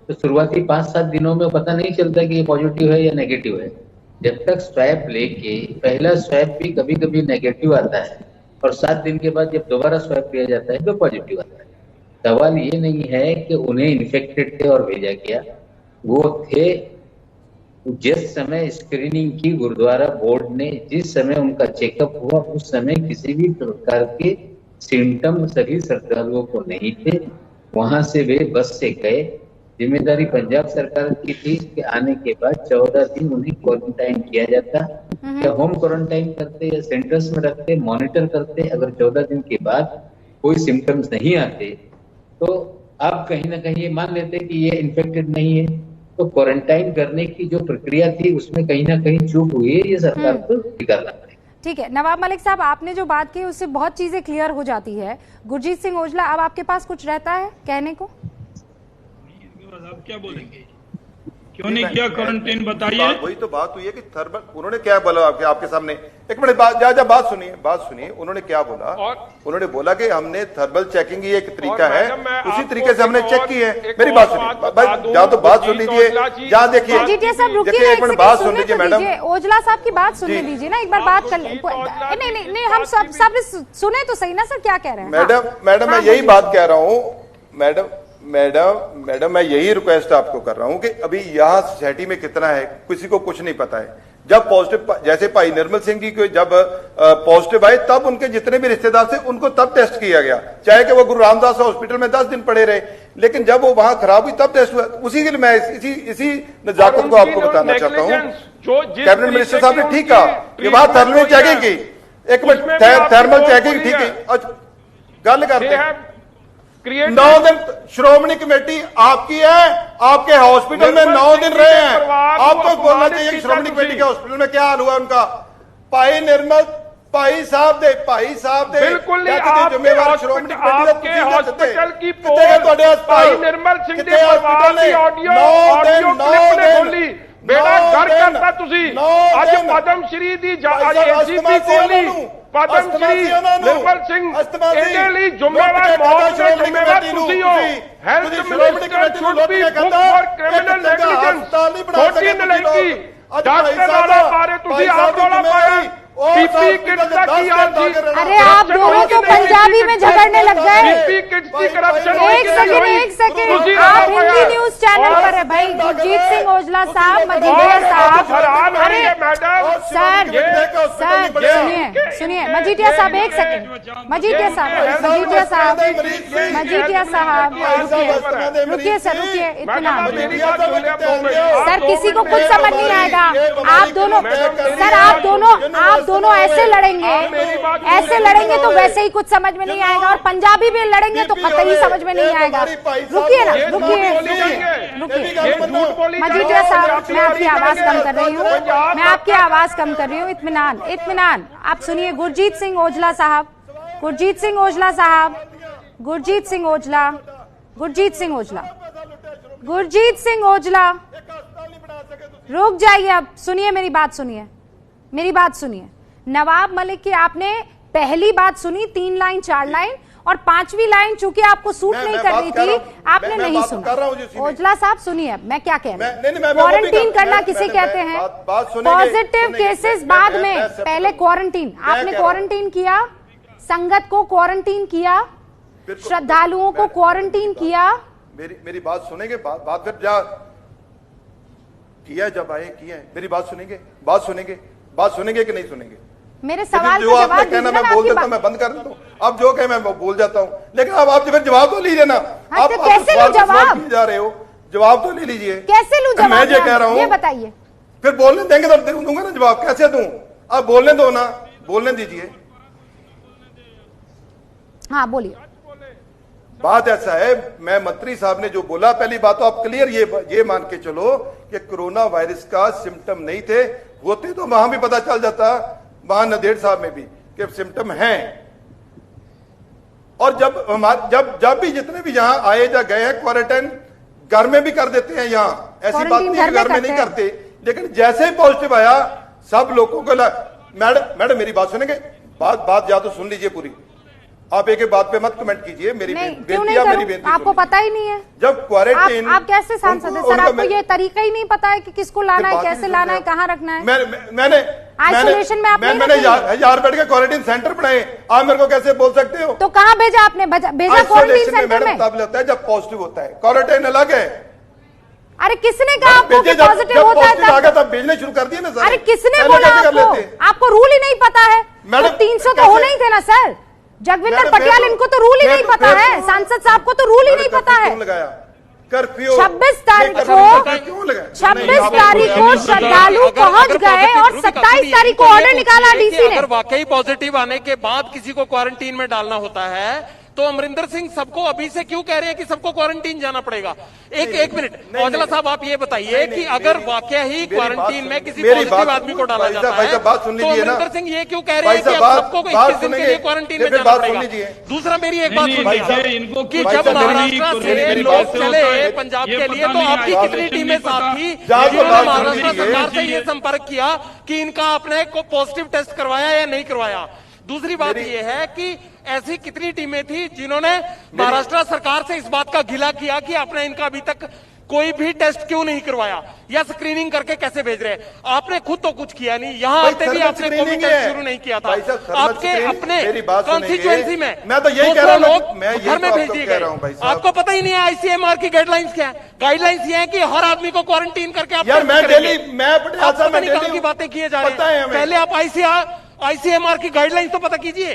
[SPEAKER 8] तो शुरुआती 5-7 दिनों में पता नहीं चलता कि ये पॉजिटिव है या नेगेटिव है। जब तक स्वैब लेके, पहला स्वैब भी कभी कभी नेगेटिव आता है और 7 दिन के बाद जब दोबारा स्वैब लिया जाता है तो पॉजिटिव आता है। सवाल ये नहीं है कि उन्हें इन्फेक्टेड थे और भेजा गया, वो थे जिस समय स्क्रीनिंग की गुरुद्वारा बोर्ड ने, जिस समय उनका चेकअप हुआ उस समय किसी भी प्रकार के सिम्टम सभी श्रद्धालुओं को नहीं थे। वहां से वे बस से गए। जिम्मेदारी पंजाब सरकार की थी कि आने के बाद 14 दिन उन्हें क्वारंटाइन किया जाता, या होम क्वारंटाइन करते या सेंटर्स में रखते, मॉनिटर करते। अगर 14 दिन के बाद कोई सिम्टम्स नहीं आते तो आप कहीं ना कहीं ये मान लेते कि ये इन्फेक्टेड नहीं है। तो क्वारंटाइन करने की जो प्रक्रिया थी उसमें कहीं ना कहीं चूक हुई है, ये सरकार को स्वीकारना पड़ेगा। ठीक
[SPEAKER 2] है नवाब मलिक साहब, आपने जो बात की उससे बहुत चीजें क्लियर हो जाती है। गुरजीत सिंह ओजला, अब आपके पास कुछ रहता है कहने को?
[SPEAKER 7] आप क्या बोलेंगे? क्यों नहीं किया क्वारंटीन, बताइए।
[SPEAKER 4] वही तो बात हुई है कि थर्मल, उन्होंने क्या बोला आपके सामने, एक मिनट बात सुनिए उन्होंने क्या बोला। उन्होंने बोला कि हमने थर्मल चेकिंग ही एक तरीका है, उसी तरीके से हमने चेक की है। मेरी बात सुनिए, जहाँ तो बात सुन लीजिए, जहाँ देखिए
[SPEAKER 2] मजीठिया साहब रुकिए,
[SPEAKER 4] एक मिनट बात सुन लीजिए मैडम,
[SPEAKER 2] ओजला साहब की बात सुनने दीजिए ना, एक बार बात कर ले। नहीं हम सब सुने तो सही ना सर, क्या कह रहे हैं।
[SPEAKER 4] मैडम मैं यही बात कह रहा हूँ, मैडम मैं यही रिक्वेस्ट आपको कर रहा हूं कि अभी यहाँ सोसाइटी में कितना है किसी को कुछ नहीं पता है। जब पॉजिटिव, जैसे भाई निर्मल सिंह जी को जब पॉजिटिव आए तब उनके जितने भी रिश्तेदार थे उनको तब टेस्ट किया गया, चाहे कि वो गुरु रामदास हॉस्पिटल में 10 दिन पड़े रहे, लेकिन जब वो वहां खराब हुई तब टेस्ट हुआ। उसी के लिए मैं इसी नजाकत को आपको बताना चाहता हूँ। कैबिनेट मिनिस्टर साहब ने ठीक कहा कि वहां थर्मल चेकिंग की, एक मिनट थर्मल चेकिंग ठीक है, गल करते हैं 9 दिन श्रोमणी कमेटी आपकी है, आपके हॉस्पिटल में 9 दिन रहे हैं, आपको बोलना चाहिए कि श्रोमणी कमेटी के हॉस्पिटल में क्या हाल हुआ उनका। भाई निर्मल भाई साहब दे
[SPEAKER 5] बिल्कुल नहीं, आपके हॉस्पिटल की भाई निर्मल सिंह दे परिवार की ऑडियो क्लिप ने खोली, बेड़ा घर करता तुसी आज पद्म श्री दी एसीपी खोली, पद्म श्री निर्मल सिंह ਇਹਦੇ ਲਈ ਜ਼ਿੰਮੇਵਾਰ ਮੌਤ ਦੇ ਜ਼ਿੰਮੇਵਾਰ ਤੁਸੀਂ ਹੋ। Health minister should be book for criminal negligence. ਛੋਟੀ ਨਲਾਇਕੀ डॉक्टर वाला मारे तुसी आप वाला पाया पीपी किट्स का की हाल थी।
[SPEAKER 2] अरे आप दोनों तो पंजाबी में झगड़ने लग गए।
[SPEAKER 5] पीपी किट्स की करप्शन
[SPEAKER 2] एक सेकंड आप हिंदी न्यूज चैनल पर है भाई। गुरजीत सिंह औजला साहब, मजीठिया साहब, अरे सर सुनिए मजीठिया साहब, एक सेकंड मजीठिया साहब रुकिए सर, रुकिए इतना सर, किसी को कुछ समझ नहीं आएगा। आप दोनों ऐसे लड़ेंगे तो वैसे ही कुछ समझ में नहीं आएगा, और पंजाबी में लड़ेंगे तो कतई समझ में नहीं आएगा। रुकिए ना, रुकिए। मजीठिया साहब मैं आपकी आवाज कम कर रही हूँ, इत्मीनान आप सुनिए। गुरजीत सिंह औजला रुक जाइए, अब सुनिए मेरी बात सुनिए। नवाब मलिक की आपने पहली बात सुनी 3 लाइन 4 लाइन, और 5वीं लाइन चूंकि आपको सूट नहीं कर रही थी आपने नहीं सुना। औजला साहब सुनिए मैं क्या कह रहा हूँ। क्वारंटीन करना किसे कहते हैं? पॉजिटिव केसेस बाद में, पहले क्वारंटीन। आपने क्वारंटीन किया, संगत को क्वारंटीन किया, श्रद्धालुओं को क्वारंटीन किया।
[SPEAKER 4] मेरी बात सुनेंगे, बात फिर जा किया जब आए किया है। मेरी बात सुनेंगे कि नहीं सुनेंगे?
[SPEAKER 2] मेरे सवाल का जवाब दीजिए ना।
[SPEAKER 4] मैं बोल देता हूं, मैं बंद कर देता हूं, आप जो कहे मैं बोल जाता हूं, लेकिन आप फिर जवाब तो लीजिए ना। आप
[SPEAKER 2] कैसे लूं जवाब?
[SPEAKER 4] जा रहे हो, जवाब तो ले लीजिए।
[SPEAKER 2] कैसे लूं जवाब?
[SPEAKER 4] मैं ये कह रहा हूं,
[SPEAKER 2] ये बताइए।
[SPEAKER 4] फिर बोलने देंगे तो दूंगा ना जवाब, कैसे दूं? आप बोलने दो ना, बोलने दीजिए।
[SPEAKER 2] हाँ बोलिए।
[SPEAKER 4] बात ऐसा है, मैं मंत्री साहब ने जो बोला, पहली बात तो आप क्लियर ये मान के चलो कि कोरोना वायरस का सिम्टम नहीं थे, होते तो वहां भी पता चल जाता, वहां नदेड़ साहब में भी कि सिम्टम हैं। और जब भी जितने भी यहां आए या गए हैं, क्वारंटाइन घर में भी कर देते हैं। यहाँ ऐसी बात नहीं है घर में नहीं करते, लेकिन जैसे ही पॉजिटिव आया सब लोगों को मैडम मेरी बात सुनेंगे, बात या तो सुन लीजिए पूरी, आप एक बात पे मत कमेंट कीजिए। मेरी बेनती
[SPEAKER 2] आपको पता ही नहीं है
[SPEAKER 4] जब क्वारंटाइन
[SPEAKER 2] आप कैसे सांसद है सर? आपको ये तरीका ही नहीं पता है कि किसको लाना है, कैसे लाना है, कहाँ रखना है।
[SPEAKER 4] मैंने
[SPEAKER 2] आइसोलेशन में आप
[SPEAKER 4] मैंने 1000 बेड के क्वारंटाइन सेंटर बनाए, आप मेरे को कैसे बोल सकते हो?
[SPEAKER 2] तो कहाँ भेजा आपने? भेजा क्वारंटाइन सेंटर में।
[SPEAKER 4] तब लगता है जब पॉजिटिव होता है, क्वारंटाइन अलग है।
[SPEAKER 2] अरे किसने कहा आपको कि पॉजिटिव होता है
[SPEAKER 4] तब भेजने शुरू कर दिए ना सर।
[SPEAKER 2] अरे किसने बोला आपको रूल ही नहीं पता है? 300 तो होना ही थे ना सर। जगविंदर पटियाल, इनको तो रूल ही नहीं पता है, सांसद साहब को तो रूल ही नहीं पता है।
[SPEAKER 4] कर्फ्यू
[SPEAKER 2] 26 तारीख को श्रद्धालु पहुंच गए और 27 तारीख को ऑर्डर निकाला डीसी ने।
[SPEAKER 3] अगर वाकई पॉजिटिव आने के बाद किसी को क्वारंटीन में डालना होता है तो अमरिंदर सिंह सबको अभी से क्यों कह रहे हैं कि सबको क्वारंटीन जाना पड़ेगा? एक मिनट औजला साहब, आप ये बताइए कि अगर वाकया ही क्वारंटीन में किसी पॉजिटिव आदमी को डाला जाता है तो अमरिंदर सिंह ये क्यों कह रहे हैं कि अब सबको 21 दिन के लिए क्वारंटीन में जाना पड़ेगा? दूसरा, मेरी एक बात सुनिए कि जब महाराष्ट्र से लोग चले पंजाब के लिए तो आपकी कितनी टीमें साथ थी जिन्होंने महाराष्ट्र सरकार से ये संपर्क किया कि इनका आपने को पॉजिटिव टेस्ट करवाया या नहीं करवाया? दूसरी बात यह है कि ऐसी कितनी टीमें थी जिन्होंने महाराष्ट्र सरकार से इस बात का गिला किया कि आपने इनका अभी तक कोई भी टेस्ट क्यों नहीं करवाया या स्क्रीनिंग करके कैसे भेज रहे? आपने खुद तो कुछ किया नहीं, यहाँ आते भी आपने कोविड टेस्ट शुरू नहीं किया था। आपके अपने कॉन्स्टिट्यूएंसी में
[SPEAKER 4] मैं तो यही कह रहा हूं,
[SPEAKER 3] लोग घर में भेज दिए गए। आपको पता ही नहीं है आईसीएमआर की गाइडलाइंस क्या है? गाइडलाइंस ये है कि हर आदमी को क्वारंटीन करके आप की बातें किए जा रहे हैं। पहले आप आईसीएमआर की गाइडलाइंस तो पता कीजिए।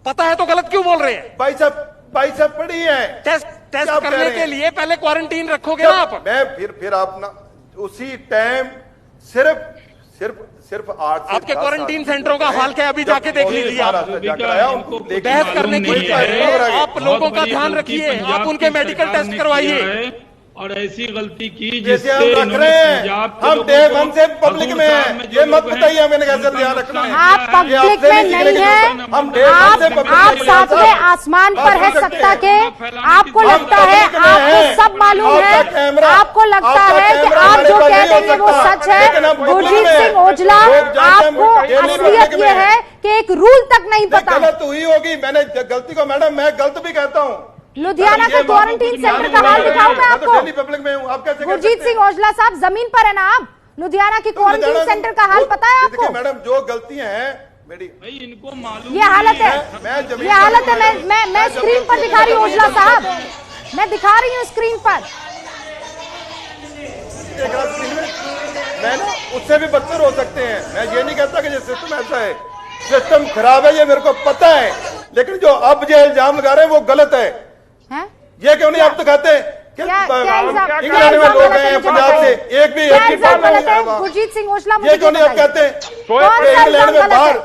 [SPEAKER 3] पता है तो गलत क्यों बोल रहे हैं?
[SPEAKER 4] भाई साहब पढ़ी है।
[SPEAKER 3] टेस्ट करने के लिए पहले क्वारंटीन रखोगे ना आप?
[SPEAKER 4] मैं फिर आप ना उसी टाइम सिर्फ 8
[SPEAKER 3] आपके क्वारंटीन सेंटरों का हाल क्या है अभी जाके देख लीजिए। आप बहस करने के लिए आप लोगों का ध्यान रखिए, आप उनके मेडिकल टेस्ट करवाइए।
[SPEAKER 7] और ऐसी गलती की
[SPEAKER 4] जैसे हम रख रहे हैं, हम डे वन से पब्लिक में हैं, ये मत बताइए हमें कैसे ध्यान रखना है।
[SPEAKER 2] आप पब्लिक में नहीं है, आप सातवें आसमान पर है सत्ता के। आपको लगता है आपको सब मालूम है, आपको लगता है कि आप जो कह देंगे वो सच है। गुरजीत सिंह औजला, आपको असलियत ये है कि एक रूल तक नहीं पता।
[SPEAKER 4] गलत हुई होगी, मैंने गलती को मैडम मैं गलत भी कहता हूँ।
[SPEAKER 2] लुधियाना का क्वारंटीन सेंटर का हाल दिखाऊं मैं आपको?
[SPEAKER 4] पब्लिक में हूं, आप कैसे?
[SPEAKER 2] गुरजीत सिंह औजला साहब, जमीन पर है ना आप? लुधियाना की क्वारंटीन सेंटर का हाल पता है आपको?
[SPEAKER 4] मैडम जो गलतियां हैं मेरी,
[SPEAKER 7] इनको मालूम
[SPEAKER 2] ये हालत है, ये हालत है। मैं स्क्रीन पर दिखा रही हूँ औजला साहब, मैं दिखा रही हूँ स्क्रीन पर।
[SPEAKER 4] मैं उससे भी बदतर हो सकते हैं। मैं ये नहीं कहता कि ये सिस्टम ऐसा है, सिस्टम खराब है, ये मेरे को पता है। लेकिन जो अब जो इल्जाम लगा रहे हैं वो गलत है। ये क्यों नहीं आप तो कहते इंग्लैंड में लोग हैं पंजाब से, एक भी
[SPEAKER 2] गुरजीत सिंह औजला,
[SPEAKER 4] ये क्यों नहीं आप कहते इंग्लैंड में बाहर?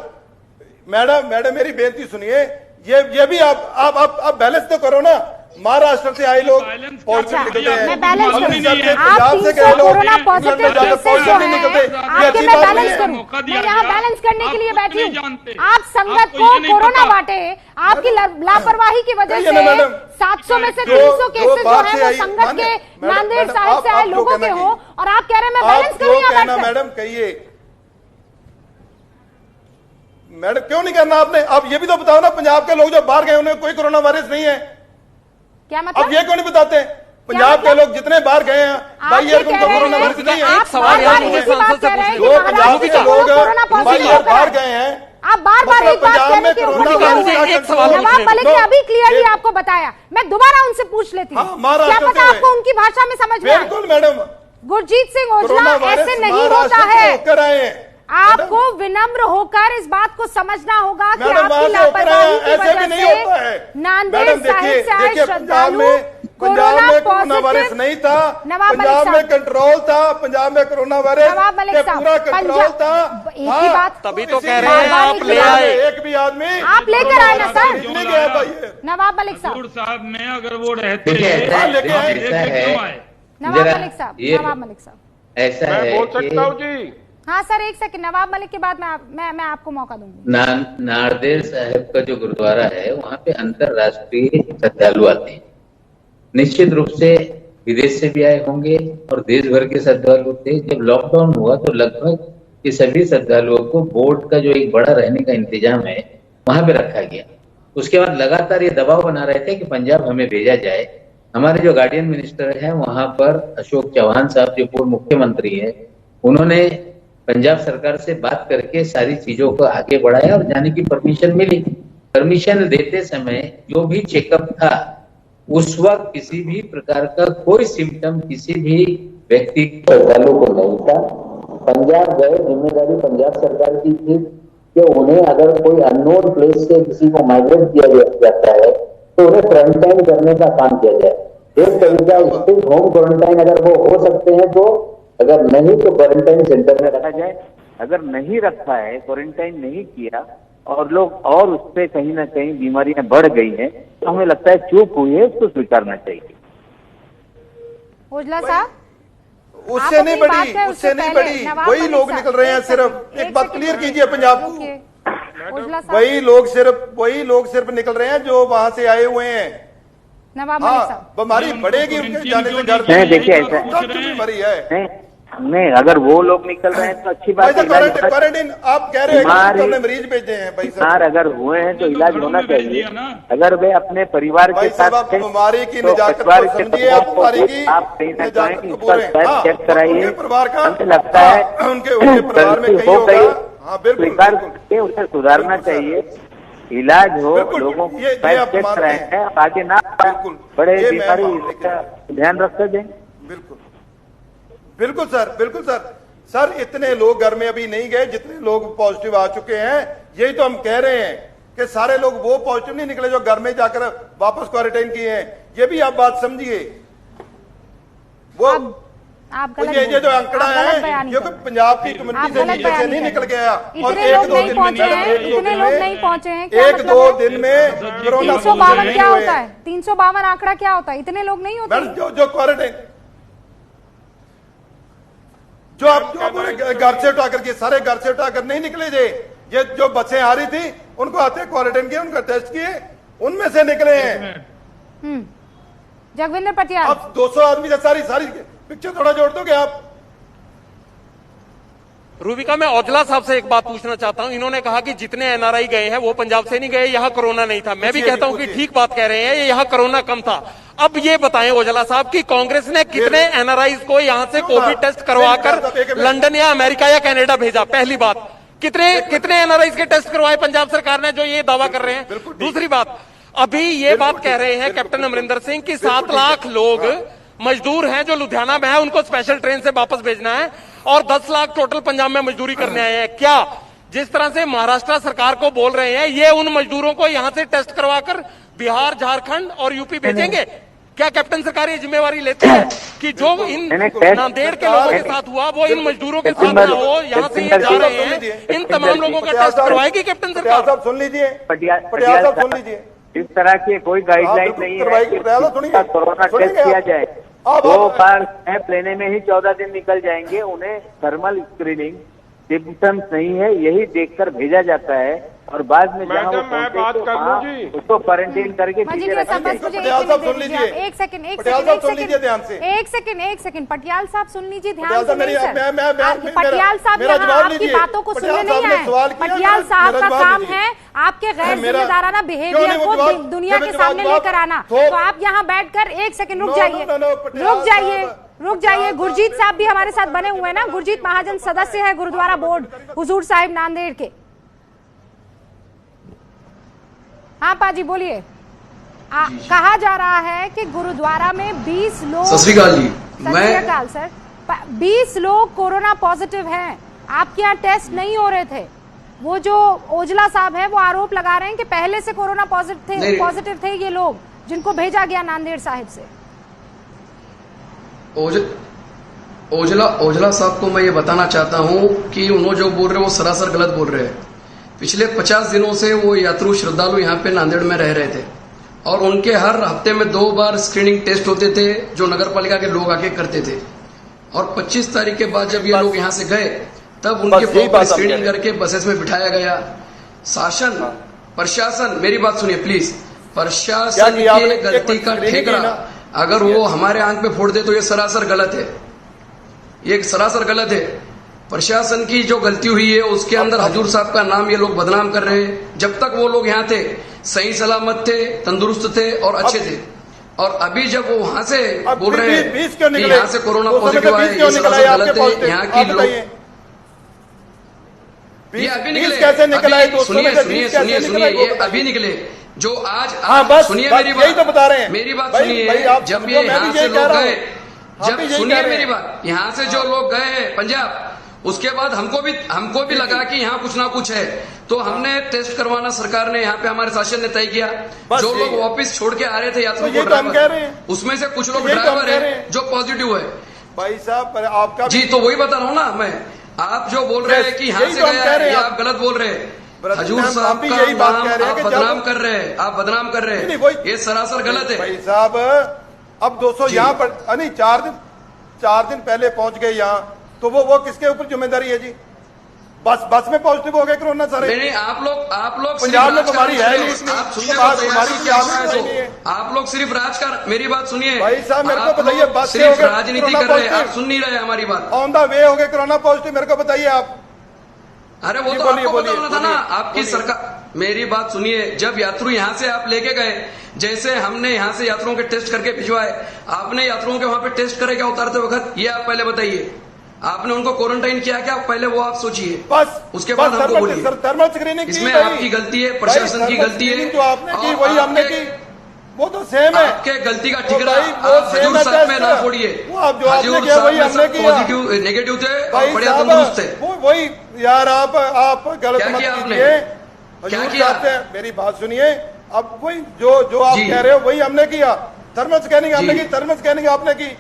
[SPEAKER 4] मैडम मेरी बेनती सुनिए, ये भी आप बैलेंस तो करो ना। महाराष्ट्र से आए लोग पॉजिटिव निकलते हैं,
[SPEAKER 2] मैं बैलेंस करूं।
[SPEAKER 4] पंजाब से गए लोग
[SPEAKER 2] कोरोना पॉजिटिव केसेस जो हैं आपके मैं बैलेंस करूं। मैं यहाँ बैलेंस करने के लिए बैठी हूँ। आप संगत को कोरोना बांटे, आपकी लापरवाही की वजह से 700 में से 300 केसेस जो हैं वो संगत के नांदेड़ साहिब से आए लोगों के हो, और आप कह रहे हैं मैं बैलेंस करूँ यहाँ बैठकर?
[SPEAKER 4] मैडम कहिए, मैडम क्यों नहीं करना आपने? अब ये भी तो बताओ ना, पंजाब के लोग जो बाहर गए उन्हें कोई कोरोना वायरस नहीं है,
[SPEAKER 2] क्या मतलब?
[SPEAKER 4] अब ये क्यों नहीं बताते? पंजाब के लोग जितने बाहर गए हैं भाई, ये कोरोना वायरस नहीं है।
[SPEAKER 3] एक सवाल
[SPEAKER 4] जो पंजाब के लोग बाहर गए हैं,
[SPEAKER 2] आप बार-बार एक बात कहने के नवाब मलिक ने अभी क्लियरली आपको बताया, मैं दोबारा उनसे पूछ लेती हूँ, क्या पता आपको उनकी भाषा में समझ में आए?
[SPEAKER 4] बिल्कुल मैडम।
[SPEAKER 2] गुरजीत सिंह औजला, ऐसे नहीं होता है। आपको विनम्र होकर इस बात को समझना होगा कि आपकी लापरवाही की वजह से नांदेड़ साहिब से आए श्रद्धालु
[SPEAKER 4] कोरोना वायरस नहीं था, पंजाब में कंट्रोल था, पंजाब में कोरोना वायरस पूरा कंट्रोल था।
[SPEAKER 2] एक ही बात,
[SPEAKER 3] तभी तो कह रहे हैं आप ले आए,
[SPEAKER 4] एक भी आदमी
[SPEAKER 2] आप लेकर आए ना सर। नवाब मलिक
[SPEAKER 7] साहब में अगर वो रहते
[SPEAKER 2] नवाब मलिक साहब
[SPEAKER 8] ऐसा है,
[SPEAKER 5] बोल सकता हूँ जी?
[SPEAKER 2] हाँ सर, एक सेकंड, नवाब मलिक के बाद मैं आपको मौका दूंगी।
[SPEAKER 8] नांदेड़ साहिब का जो गुरुद्वारा है वहाँ पे अंतरराष्ट्रीय श्रद्धालु आते हैं, निश्चित रूप से विदेश से भी आए होंगे और देश भर के श्रद्धालु थे। जब लॉकडाउन हुआ तो लगभग ये सभी श्रद्धालुओं को बोर्ड का जो एक बड़ा रहने का इंतजाम है वहां पे रखा गया। उसके बाद लगातार ये दबाव बना रहे थे कि पंजाब हमें भेजा जाए। हमारे जो गार्डियन मिनिस्टर है वहां पर अशोक चौहान साहब जो पूर्व मुख्यमंत्री है, उन्होंने पंजाब सरकार से बात करके सारी चीजों को आगे बढ़ाया और जाने की परमिशन मिली। परमिशन देते समय जो भी चेकअप था उस वक्त किसी भी प्रकार का कोई सिम्टम किसी भी व्यक्ति श्रद्धालु को नहीं था। पंजाब गए, जिम्मेदारी पंजाब सरकार की थी कि उन्हें अगर कोई अननोन प्लेस से किसी को माइग्रेट किया जाता है तो उन्हें क्वारंटाइन करने का काम किया जाए। एक तरीका स्ट्रिक्ट होम क्वारंटाइन अगर वो हो सकते हैं तो, अगर नहीं तो क्वारंटाइन सेंटर में रखा जाए। अगर नहीं रखा है, क्वारंटाइन नहीं किया
[SPEAKER 6] और लोग और उससे कहीं ना कहीं बीमारियां बढ़ गई हैं, तो हमें लगता है चूक हुई है, उसको स्वीकारना चाहिए।
[SPEAKER 2] ओजला साहब,
[SPEAKER 4] उससे नहीं बढ़ी, उससे नहीं बढ़ी, वही लोग निकल रहे हैं। सिर्फ एक बात क्लियर कीजिए पंजाब को, वही लोग सिर्फ निकल रहे हैं जो वहां से आए हुए हैं।
[SPEAKER 2] नवाब मलिक साहब,
[SPEAKER 4] बीमारी बढ़ेगी उनके जाने से घर
[SPEAKER 6] नहीं, देखिए ऐसा
[SPEAKER 4] बीमारी है
[SPEAKER 6] नहीं, अगर वो लोग निकल रहे हैं तो अच्छी बात है।
[SPEAKER 4] क्वारंटीन आप कह रहे हैं कि मरीज भेजे हैं भाई साहब,
[SPEAKER 6] अगर हुए हैं तो इलाज होना चाहिए। अगर वे अपने परिवार के साथ
[SPEAKER 4] बीमारी की निजात समझिए, आप बीमारी की
[SPEAKER 6] आप कहीं ना कहीं उसका चेक कराइए।
[SPEAKER 4] परिवार का
[SPEAKER 6] मुझे लगता है
[SPEAKER 4] उनके परिवार में कहीं
[SPEAKER 6] हो गई,
[SPEAKER 4] हाँ बिल्कुल
[SPEAKER 6] स्वीकार करके उसे सुधारना चाहिए, इलाज हो, लोगों को चेक कराए हैं, आगे ना बड़े बीमारी इसका ध्यान रखते दें।
[SPEAKER 4] बिल्कुल बिल्कुल सर, बिल्कुल सर, इतने लोग घर में अभी नहीं गए जितने लोग पॉजिटिव आ चुके हैं। यही तो हम कह रहे हैं कि सारे लोग वो पॉजिटिव नहीं निकले जो घर में जाकर वापस क्वारंटाइन किए हैं। ये भी आप बात समझिए। वो
[SPEAKER 2] आप
[SPEAKER 4] ये जो आंकड़ा है ये पंजाब की कम्युनिटी से नीचे नहीं निकल गया, और एक दो दिन
[SPEAKER 2] में
[SPEAKER 4] एक दो दिन में
[SPEAKER 2] 352 क्या होता है? 352 आंकड़ा क्या होता है? इतने लोग नहीं होते
[SPEAKER 4] जो क्वारंटाइन, जो आप घर से उठा करके सारे घर से उठा कर नहीं निकले थे। ये जो बसें आ रही थी उनको आते क्वारंटाइन किए, उनका टेस्ट किए, उनमें से निकले हैं।
[SPEAKER 2] जगविंदर पटियाल,
[SPEAKER 4] आप 200 आदमी से सारी पिक्चर थोड़ा जोड़ दोगे आप?
[SPEAKER 3] रूबिका, मैं औजला साहब से एक बात पूछना चाहता हूं। इन्होंने कहा कि जितने एनआरआई गए हैं वो पंजाब से नहीं गए, यहाँ कोरोना नहीं था। मैं भी कहता हूं कि ठीक बात कह रहे हैं, ये यहाँ कोरोना कम था। अब ये बताएं औजला साहब कि कांग्रेस ने कितने एनआरआई को यहाँ से कोविड टेस्ट करवाकर लंदन या अमेरिका या कनाडा भेजा? पहली बात, कितने एनआरआई के टेस्ट करवाए पंजाब सरकार ने जो ये दावा कर रहे हैं? दूसरी बात, अभी ये बात कह रहे हैं कैप्टन अमरिंदर सिंह कि 7 लाख लोग मजदूर हैं जो लुधियाना में है, उनको स्पेशल ट्रेन से वापस भेजना है, और 10 लाख टोटल पंजाब में मजदूरी करने आए हैं। क्या जिस तरह से महाराष्ट्र सरकार को बोल रहे हैं, ये उन मजदूरों को यहां से टेस्ट करवाकर बिहार, झारखंड और यूपी भेजेंगे? क्या कैप्टन सरकार ये जिम्मेवारी लेती है कि जो इन नांदेड़ के लोगों के साथ हुआ वो इन मजदूरों के साथ ना हो? यहाँ से ये जा रहे हैं, इन तमाम लोगों का टेस्ट करवाएगी कैप्टन सरकार?
[SPEAKER 4] साहब सुन लीजिए, पटियाल साहब सुन लीजिए,
[SPEAKER 6] इस तरह की कोई गाइडलाइन नहीं है कि कोरोना टेस्ट किया जाए। 2 बार स्नैप लेने में ही 14 दिन निकल जाएंगे। उन्हें थर्मल स्क्रीनिंग सिम्पटम्स नहीं है यही देखकर भेजा जाता है, और बाद में जहाँ वो पहुंचे तो उसको क्वारंटीन करके
[SPEAKER 2] एक सेकंड पटियाल साहब सुन लीजिए ध्यान से। पटियाल साहब यहाँ आपकी बातों को सुनने नहीं आए। पटियाल साहब का काम है आपके गैर जिम्मेदाराना बिहेवियर को दुनिया के सामने लेकर आना। तो आप यहाँ बैठकर 1 सेकंड रुक जाइए। गुरजीत साहब भी हमारे साथ बने हुए हैं ना। गुरजीत महाजन सदस्य है गुरुद्वारा बोर्ड हुजूर साहिब नांदेड़ के। हाँ पाजी बोलिए। कहा जा रहा है कि गुरुद्वारा में 20 लोग,
[SPEAKER 9] सत श्री अकाल जी,
[SPEAKER 2] सर 20 लोग कोरोना पॉजिटिव हैं। आपके यहाँ टेस्ट नहीं हो रहे थे। वो जो ओजला साहब है वो आरोप लगा रहे हैं कि पहले से कोरोना पॉजिटिव थे ये लोग जिनको भेजा गया नांदेड़ साहिब से।
[SPEAKER 9] ओजला साहब को मैं ये बताना चाहता हूँ कि उन्होंने जो बोल रहे हैं वो सरासर गलत बोल रहे हैं। पिछले 50 दिनों से वो यात्रु श्रद्धालु यहाँ पे नांदेड़ में रह रहे थे, और उनके हर हफ्ते में 2 बार स्क्रीनिंग टेस्ट होते थे जो नगर पालिका के लोग आके करते थे। और 25 तारीख के बाद जब ये लोग यहाँ से गए तब उनके प्रॉपर स्क्रीनिंग करके बसेस में बिठाया गया। प्रशासन मेरी बात सुनिए प्लीज, प्रशासन की गलती का ठेकरा अगर वो हमारे आंख पे फोड़ दे तो ये सरासर गलत है, ये सरासर गलत है। प्रशासन की जो गलती हुई है उसके अंदर हजूर साहब का नाम ये लोग बदनाम कर रहे हैं। जब तक वो लोग यहाँ थे सही सलामत थे, तंदुरुस्त थे और अच्छे थे, और अभी जब वो वहां से बोल रहे हैं कि यहाँ से कोरोना पॉजिटिव आए, ये सरासर गलत है। यहाँ की लोग ये अभी निकले, सुनिए ये अभी निकले जो आज सुनिए मेरी बात,
[SPEAKER 4] यही तो बता रहे हैं।
[SPEAKER 9] मेरी बात सुनिए, जब ये यहाँ से लोग गए, जब सुनिए मेरी बात, यहाँ से जो लोग गए हैं पंजाब, उसके बाद हमको भी लगा कि यहाँ कुछ ना कुछ है, तो हमने टेस्ट करवाना सरकार ने यहाँ पे हमारे शासन ने तय किया। जो लोग वापस छोड़ के आ रहे थे यात्रियों को ड्राइवर, उसमें से कुछ लोग ड्राइवर है जो पॉजिटिव है।
[SPEAKER 4] भाई साहब आपका
[SPEAKER 9] जी तो वही बता रहा हूँ ना मैं, आप जो बोल रहे हैं कि यहाँ से गया है, ये आप गलत बोल रहे हैं। हजूर साहब का
[SPEAKER 4] यही बात कह रहे हैं
[SPEAKER 9] आप
[SPEAKER 4] कि
[SPEAKER 9] बदनाम कर रहे हैं, आप बदनाम कर रहे हैं, ये सरासर गलत है
[SPEAKER 4] भाई साहब। अब 200 यहाँ पर नहीं, 4 दिन पहले पहुंच गए यहाँ, तो वो किसके ऊपर जिम्मेदारी है जी? बस में पॉजिटिव हो गए कोरोना सारे।
[SPEAKER 9] नहीं, आप लोग
[SPEAKER 4] पंजाब में बीमारी है नहीं,
[SPEAKER 9] आप सुनिए, आप लोग सिर्फ राजकारण, मेरी बात सुनिए
[SPEAKER 4] भाई साहब, मेरे को बताइए, बस
[SPEAKER 9] सिर्फ राजनीति कर रहे हैं, आप सुन नहीं रहे हमारी बात।
[SPEAKER 4] ऑन द वे हो गए कोरोना पॉजिटिव, मेरे को बताइए आप।
[SPEAKER 9] अरे वो तो आपको पता होना था ना, आपकी सरकार। मेरी बात सुनिए, जब यात्री यहाँ से आप लेके गए, जैसे हमने यहाँ से यात्रियों के टेस्ट करके भिजवाए, आपने यात्रियों के वहां पे टेस्ट करे क्या उतारते वक्त, ये आप पहले बताइए। आपने उनको क्वारंटाइन किया क्या, पहले वो आप सोचिए,
[SPEAKER 4] बस
[SPEAKER 9] उसके बाद हमको बोलिए।
[SPEAKER 4] थर्मल स्क्रीनिंग
[SPEAKER 9] इसमें आपकी गलती है, प्रशासन की गलती है,
[SPEAKER 4] जो आपने की वही हमने की, वो तो सेम है।
[SPEAKER 9] आपके गलती का ठिकाना आप हजूर साहब में ना फोड़िए। हजूर साहब सब पॉजिटिव नेगेटिव थे और बढ़िया तंदुरुस्त थे।
[SPEAKER 4] वही यार, आप गलत मत कीजिए।
[SPEAKER 9] क्या किया?
[SPEAKER 4] मेरी बात सुनिए, अब वही जो आप कह रहे हो वही हमने किया। थर्मल स्कैनिंग हमने की, थर्मल स्कैनिंग आपने की।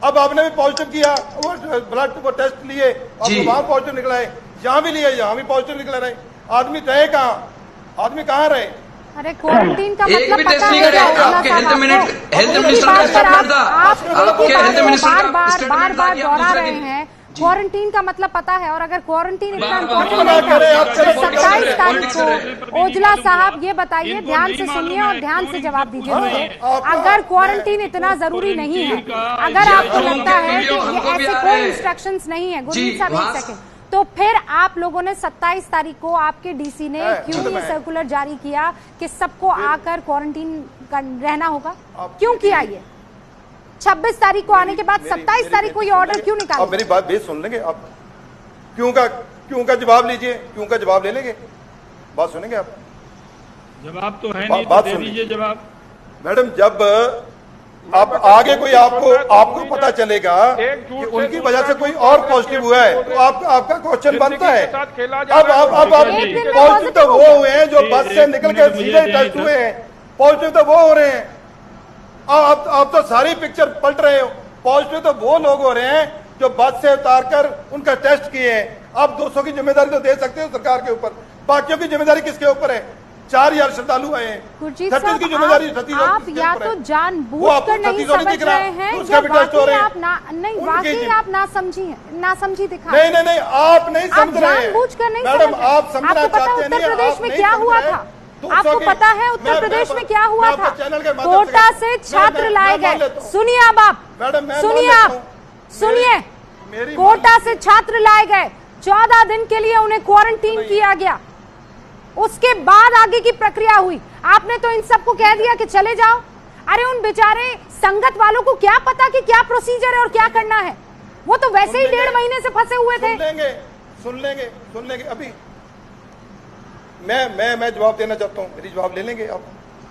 [SPEAKER 4] अब आपने भी पॉजिटिव किया, वो ब्लड को टेस्ट लिए, आपको वहां पॉजिटिव निकला है, यहाँ भी लिया, यहाँ भी पॉजिटिव निकला रहे। आदमी रहे कहाँ? आदमी कहाँ रहे?
[SPEAKER 2] अरे क्वारंटीन का
[SPEAKER 9] एक
[SPEAKER 2] मतलब
[SPEAKER 9] भी टेस्ट नहीं करे। आपके हेल्थ मिनिस्टर का स्टेटमेंट था, आपके हेल्थ मिनिस्टर का स्टेटमेंट था कि आप
[SPEAKER 2] दोहरा रहे हैं। क्वारंटीन का मतलब पता है, और अगर क्वारंटीन इतना इम्पोर्टेंट नहीं था तो 27 तारीख को ओजला साहब ये बताइए, ध्यान से सुनिए और ध्यान से जवाब दीजिए मुझे। अगर क्वारंटीन इतना जरूरी नहीं है, अगर आपको लगता है कि ये ऐसे कोई इंस्ट्रक्शंस नहीं है, गुरमीत साहब एक सेकंड, तो फिर आप लोगों ने 27 तारीख को आपके डीसी ने क्यों ये सर्कुलर जारी किया कि सबको आकर क्वारंटीन रहना होगा? क्यों किया ये? 26 तारीख को आने के बाद 27 तारीख को ये ऑर्डर क्यों निकाला?
[SPEAKER 4] मेरी बात बेस सुन लेंगे आप, क्यों का जवाब लीजिए, क्यों का जवाब ले लेंगे, बात सुनेंगे आप?
[SPEAKER 7] जवाब तो है नहीं, तो दे दीजिए जवाब।
[SPEAKER 4] मैडम, जब आप आगे कोई आपको पता चलेगा कि उनकी वजह से कोई और पॉजिटिव हुआ है, तो आपका क्वेश्चन बनता है। अब पॉजिटिव तो वो हुए हैं जो बस से निकल के सीधे टेस्ट हुए हैं, पॉजिटिव तो वो हो रहे हैं। आप तो सारी पिक्चर पलट रहे हो। पॉजिटिव तो वो लोग हो रहे हैं जो बस से उतारकर उनका टेस्ट किए हैं। आप 200 की जिम्मेदारी तो दे सकते हो सरकार के ऊपर, बाकियों की जिम्मेदारी किसके ऊपर है? 4000 श्रद्धालु आए हैं, 36 की जिम्मेदारी
[SPEAKER 2] आप या तो जानबूझकर नहीं समझ रहे हैं, या वाकई आप नहीं वाकई आप नासमझी दिखा
[SPEAKER 4] नहीं, आप नहीं समझ रहे हैं
[SPEAKER 2] जानबूझकर नहीं
[SPEAKER 4] मैडम, आप समझना
[SPEAKER 2] चाहते हैं। उत्तर प्रदेश में क्या हुआ था? आपको पता है उत्तर प्रदेश में क्या हुआ था? कोटा से छात्र लाए गए। सुनिए अब आप, सुनिए, कोटा से छात्र लाए गए, 14 दिन के लिए उन्हें क्वारंटीन किया गया। उसके बाद आगे की प्रक्रिया हुई। आपने तो इन सबको कह दिया कि चले जाओ। अरे उन बेचारे संगत वालों को क्या पता कि क्या प्रोसीजर है और क्या करना है? वो तो वैसे ही 1.5 महीने से फंसे हुए थे।
[SPEAKER 4] सुन लेंगे अभी मैं जवाब देना चाहता हूँ, मेरी जवाब ले लेंगे आप।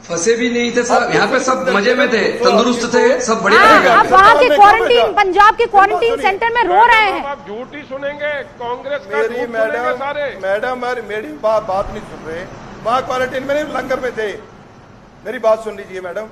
[SPEAKER 9] फंसे भी नहीं थे साहब, यहाँ पे सब मजे में थे, तंदुरुस्त थे, सब बढ़िया थे।
[SPEAKER 2] अब वहाँ के क्वारंटीन, पंजाब के क्वारंटीन सेंटर में रो रहे हैं।
[SPEAKER 5] आप झूठ ही सुनेंगे, कांग्रेस का झूठ सुनेंगे सारे।
[SPEAKER 4] मैडम मेरी बात नहीं सुन रहे। वहाँ क्वारंटीन में नहीं, लंगर में थे। मेरी बात सुन लीजिए मैडम,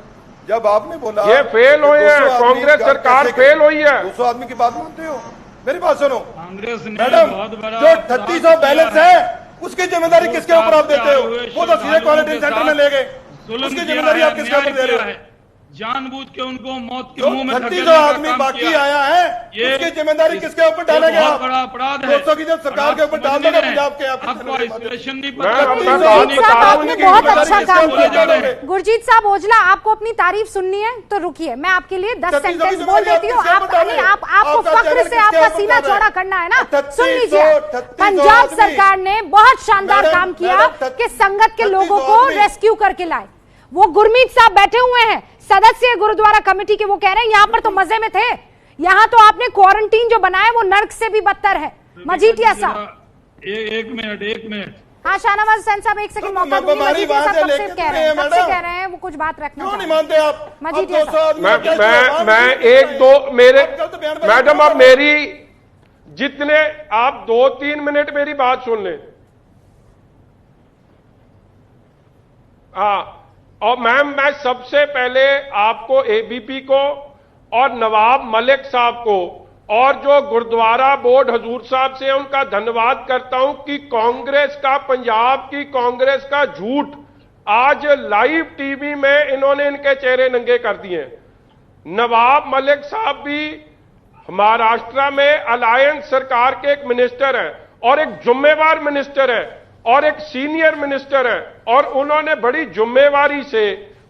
[SPEAKER 4] जब आपने बोला
[SPEAKER 5] ये फेल हुई है, कांग्रेस सरकार फेल हुई है।
[SPEAKER 4] 200 आदमी की बात मानते हो? मेरी बात सुनो
[SPEAKER 7] कांग्रेस ने
[SPEAKER 4] मैडम, जो 3600 बैलेंस है उसकी जिम्मेदारी किसके ऊपर आप देते हो? वो तो सीधे क्वारंटीन सेंटर में ले गए, उसकी जिम्मेदारी आप किसके ऊपर दे रहे हो?
[SPEAKER 7] जानबूझ के उनको मौत के मुंह में
[SPEAKER 4] 3600 आदमी बाकी आया है, उसकी जिम्मेदारी किसके ऊपर डालेंगे आप?
[SPEAKER 7] बड़ा अपराध है।
[SPEAKER 4] 200 की जब सरकार के ऊपर डाल दोगे पंजाब के,
[SPEAKER 7] आपको आइसोलेशन नहीं
[SPEAKER 2] गुरजीत साहब आपने बहुत अच्छा काम किया। गुरजीत साहब ओजला, आपको अपनी तारीफ सुननी है तो रुकिए, मैं आपके लिए 10 सेंटेंस बोल देती हूँ। आपको फक्र से आपका सीना चौड़ा करना है ना? सुन लीजिए, पंजाब सरकार ने बहुत शानदार काम किया कि संगत के लोगों को रेस्क्यू करके लाए। वो गुरमीत साहब बैठे हुए हैं, सदस्य गुरुद्वारा कमेटी के, वो कह रहे हैं यहाँ पर तो मजे में थे, यहाँ तो आपने क्वारंटीन जो बनाया वो नर्क से भी बदतर है। मजीठिया साहब
[SPEAKER 7] एक मिनट।
[SPEAKER 2] हाँ, शाहनवाज हुसैन साहब एक सेकंड मौका दूंगी। मजीठिया साहब कब से कह रहे हैं वो कुछ बात रखना।
[SPEAKER 4] क्यों नहीं मानते आप?
[SPEAKER 2] मजीठिया साहब,
[SPEAKER 5] मैं एक दो मेरे मैडम, आप मेरी जितने आप 2-3 मिनट मेरी बात सुन लें। हाँ, और मैम, मैं सबसे पहले आपको एबीपी को और नवाब मलिक साहब को और जो गुरुद्वारा बोर्ड हजूर साहब से उनका धन्यवाद करता हूं कि कांग्रेस का, पंजाब की कांग्रेस का झूठ आज लाइव टीवी में इन्होंने इनके चेहरे नंगे कर दिए। नवाब मलिक साहब भी महाराष्ट्र में अलायंस सरकार के एक मिनिस्टर हैं और एक जिम्मेवार मिनिस्टर है और एक सीनियर मिनिस्टर है, और उन्होंने बड़ी जिम्मेवारी से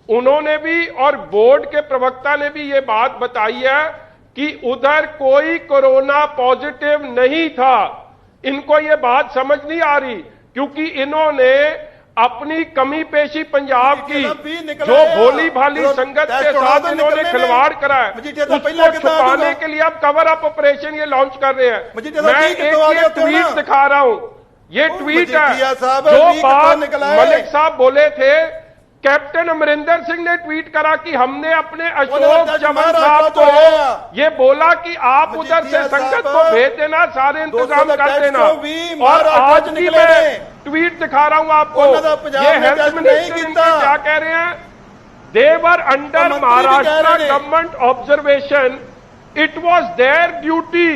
[SPEAKER 5] उन्होंने भी और बोर्ड के प्रवक्ता ने भी ये बात बताई है कि उधर कोई कोरोना पॉजिटिव नहीं था। इनको ये बात समझ नहीं आ रही क्योंकि इन्होंने अपनी कमी पेशी पंजाब की जो भोली भाली संगत के साथ इन्होंने खिलवाड़ करा है उसको छुपाने के लिए अब कवर अप ऑपरेशन ये लॉन्च कर रहे हैं। मैं एक ये ट्वीट दिखा रहा हूं, ये ट्वीट है जो बात मलिक साहब बोले थे, कैप्टन अमरिंदर सिंह ने ट्वीट करा कि हमने अपने अशोक चमन साहब को ये बोला कि आप उधर से संगत को भेज देना, सारे इंतजाम कर देना। और आज की मैं ट्वीट दिखा रहा हूं आपको, ये हेल्थ मिनिस्टर इनके क्या कह रहे हैं, they were under Maharashtra government observation, it was their duty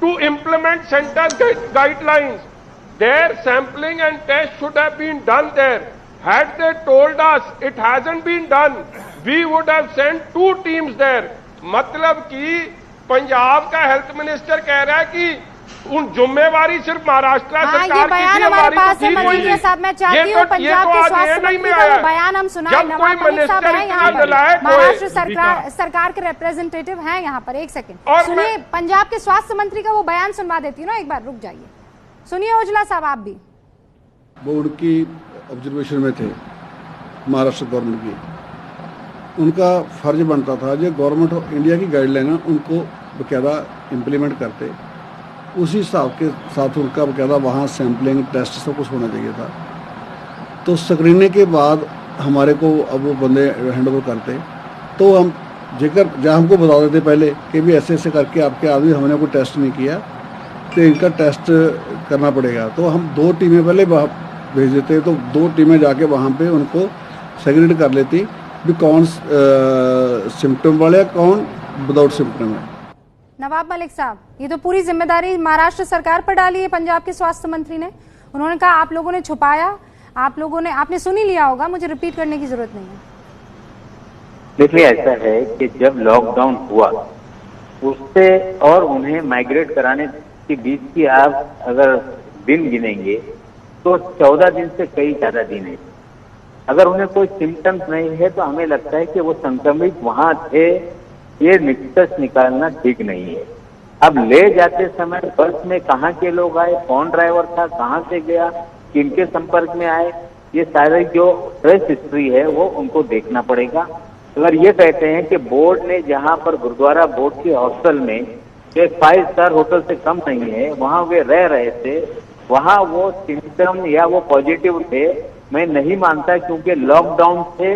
[SPEAKER 5] to implement centre guidelines, their sampling and test should have been done there. Had they told us it hasn't been done, we would have sent 2 teams there. मतलब कि पंजाब का हेल्थ मिनिस्टर कह रहा है कि उन जिम्मेवारी सिर्फ महाराष्ट्र सरकार की थी।
[SPEAKER 2] बयान हमारे पास है मंत्री साहब, मैं चाहती हूँ पंजाब के स्वास्थ्य मंत्री का वो बयान हम सुनाएं। नवाब मलिक साहब हैं यहाँ पर, महाराष्ट्र सरकार के रिप्रेजेंटेटिव हैं यहाँ पर। एक सेकंड सुनिए, पंजाब के स्वास्थ्य मंत्री का वो बयान सुनवा देती हूँ ना, एक बार रुक जाइए, सुनिए ओजला साहब आप भी।
[SPEAKER 10] बोर्ड की ऑब्जर्वेशन में थे महाराष्ट्र गवर्नमेंट की, उनका फर्ज बनता था जो गवर्नमेंट ऑफ इंडिया की गाइडलाइन है उनको बकायदा इम्प्लीमेंट करते, उसी हिसाब के साथ उनका बकायदा वहाँ सैम्पलिंग टेस्ट सब कुछ होना चाहिए था। तो स्क्रीनिंग के बाद हमारे को अब वो बंदे हैंड ओवर करते तो हम जेकर जहाँ हमको बता देते पहले कि भी ऐसे ऐसे करके आपके आदमी हमने कोई टेस्ट नहीं किया तो इनका टेस्ट करना पड़ेगा, तो हम 2 टीमें पहले भेज देते, तो 2 टीमें जाके वहाँ पे उनको सेग्रीगेट कर लेती भी कौन सिम्टम वाले कौन विदाउट सिम्टम है।
[SPEAKER 2] नवाब मलिक साहब, ये तो पूरी जिम्मेदारी महाराष्ट्र सरकार पर डाली है पंजाब के स्वास्थ्य मंत्री ने। उन्होंने कहा आप लोगों ने छुपाया, आप लोगों ने, आपने सुन ही लिया होगा, मुझे रिपीट करने की जरूरत नहीं है।
[SPEAKER 6] देखिए ऐसा है कि जब लॉकडाउन हुआ उससे और उन्हें माइग्रेट कराने के बीच की आप अगर दिन गिनेंगे तो 14 दिन से कई ज्यादा दिन है। अगर उन्हें कोई सिम्टम्स नहीं है तो हमें लगता है कि वो संक्रमित वहां थे, ये निष्कर्ष निकालना ठीक नहीं है। अब ले जाते समय बस में कहाँ के लोग आए, कौन ड्राइवर था, कहाँ से गया, किनके संपर्क में आए, ये सारी जो ट्रेस हिस्ट्री है वो उनको देखना पड़ेगा। अगर ये कहते हैं कि बोर्ड ने जहाँ पर गुरुद्वारा बोर्ड के हॉस्टल में एक 5 स्टार होटल से कम नहीं है वहां वे रह रहे थे, वहां वो सिम्टम या वो पॉजिटिव थे, मैं नहीं मानता क्योंकि लॉकडाउन थे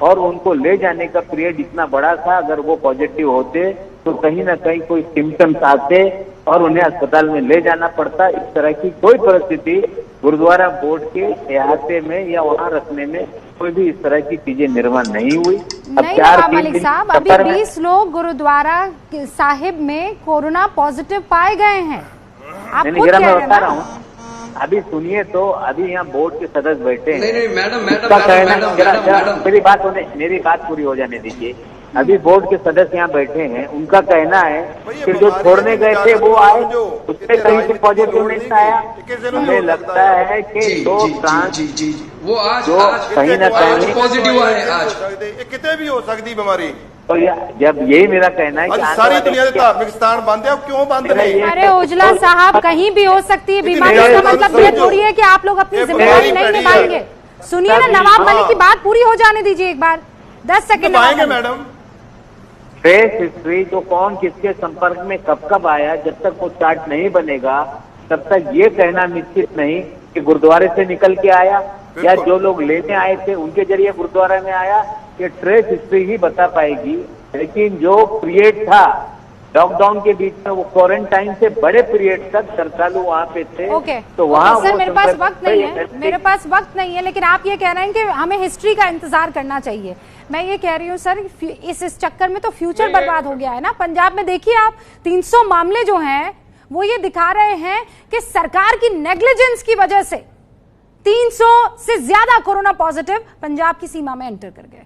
[SPEAKER 6] और उनको ले जाने का पीरियड इतना बड़ा था। अगर वो पॉजिटिव होते तो कहीं ना कहीं कोई सिम्टम्स आते और उन्हें अस्पताल में ले जाना पड़ता। इस तरह की कोई परिस्थिति गुरुद्वारा बोर्ड के अहाते में या वहां रखने में कोई भी इस तरह की चीजें निर्माण नहीं हुई। अब
[SPEAKER 2] नहीं नवाब मलिक साहब, अभी 20 लोग गुरुद्वारा साहिब में कोरोना पॉजिटिव पाए गए हैं। आप
[SPEAKER 6] मैं बता रहा हूँ, अभी सुनिए तो अभी यहाँ बोर्ड के सदस्य बैठे हैं।
[SPEAKER 9] नहीं मैडम
[SPEAKER 6] मेरी बात पूरी हो जाने दीजिए। अभी बोर्ड के सदस्य यहाँ बैठे हैं, उनका कहना है कि जो छोड़ने गए थे वो आए, उससे कहीं से पॉजिटिव नहीं आया। हमें लगता है कि दो
[SPEAKER 9] वो आज
[SPEAKER 6] कहीं ना कहीं
[SPEAKER 9] पॉजिटिव आए, आज
[SPEAKER 4] कितने भी हो सकती बीमारी।
[SPEAKER 6] तो जब यही मेरा कहना है कि
[SPEAKER 4] सारी दुनिया के धार्मिक स्थान बंद है, अब क्यों बंद नहीं?
[SPEAKER 2] अरे ओजला साहब, कहीं भी हो सकती है बीमारी, का मतलब ये थोड़ी है कि आप लोग अपनी जिम्मेदारी नहीं निभाएंगे। सुनिए ना, नवाब मलिक की बात पूरी हो जाने दीजिए एक बार, 10 सेकंड
[SPEAKER 4] मैडम।
[SPEAKER 6] ट्रेस हिस्ट्री तो कौन किसके संपर्क में कब कब आया, जब तक वो चार्ट नहीं बनेगा तब तक ये कहना निश्चित नहीं कि गुरुद्वारे से निकल के आया या जो लोग लेने आए थे उनके जरिए गुरुद्वारा में आया। ये ट्रेस हिस्ट्री ही बता पाएगी। लेकिन जो पीरियड था लॉकडाउन के बीच में वो क्वारंटाइन से बड़े पीरियड तक श्रद्धालु वहाँ पे थे।
[SPEAKER 2] ओके,
[SPEAKER 6] तो वहाँ
[SPEAKER 2] सर मेरे पास वक्त नहीं है, मेरे पास वक्त नहीं है, लेकिन आप ये कह रहे हैं कि हमें हिस्ट्री का इंतजार करना चाहिए। मैं ये कह रही हूँ सर, इस चक्कर में तो फ्यूचर बर्बाद हो गया है ना। पंजाब में देखिए आप, 300 मामले जो हैं वो ये दिखा रहे हैं कि सरकार की नेग्लिजेंस की वजह से 300 से ज्यादा कोरोना पॉजिटिव पंजाब की सीमा में एंटर कर गए।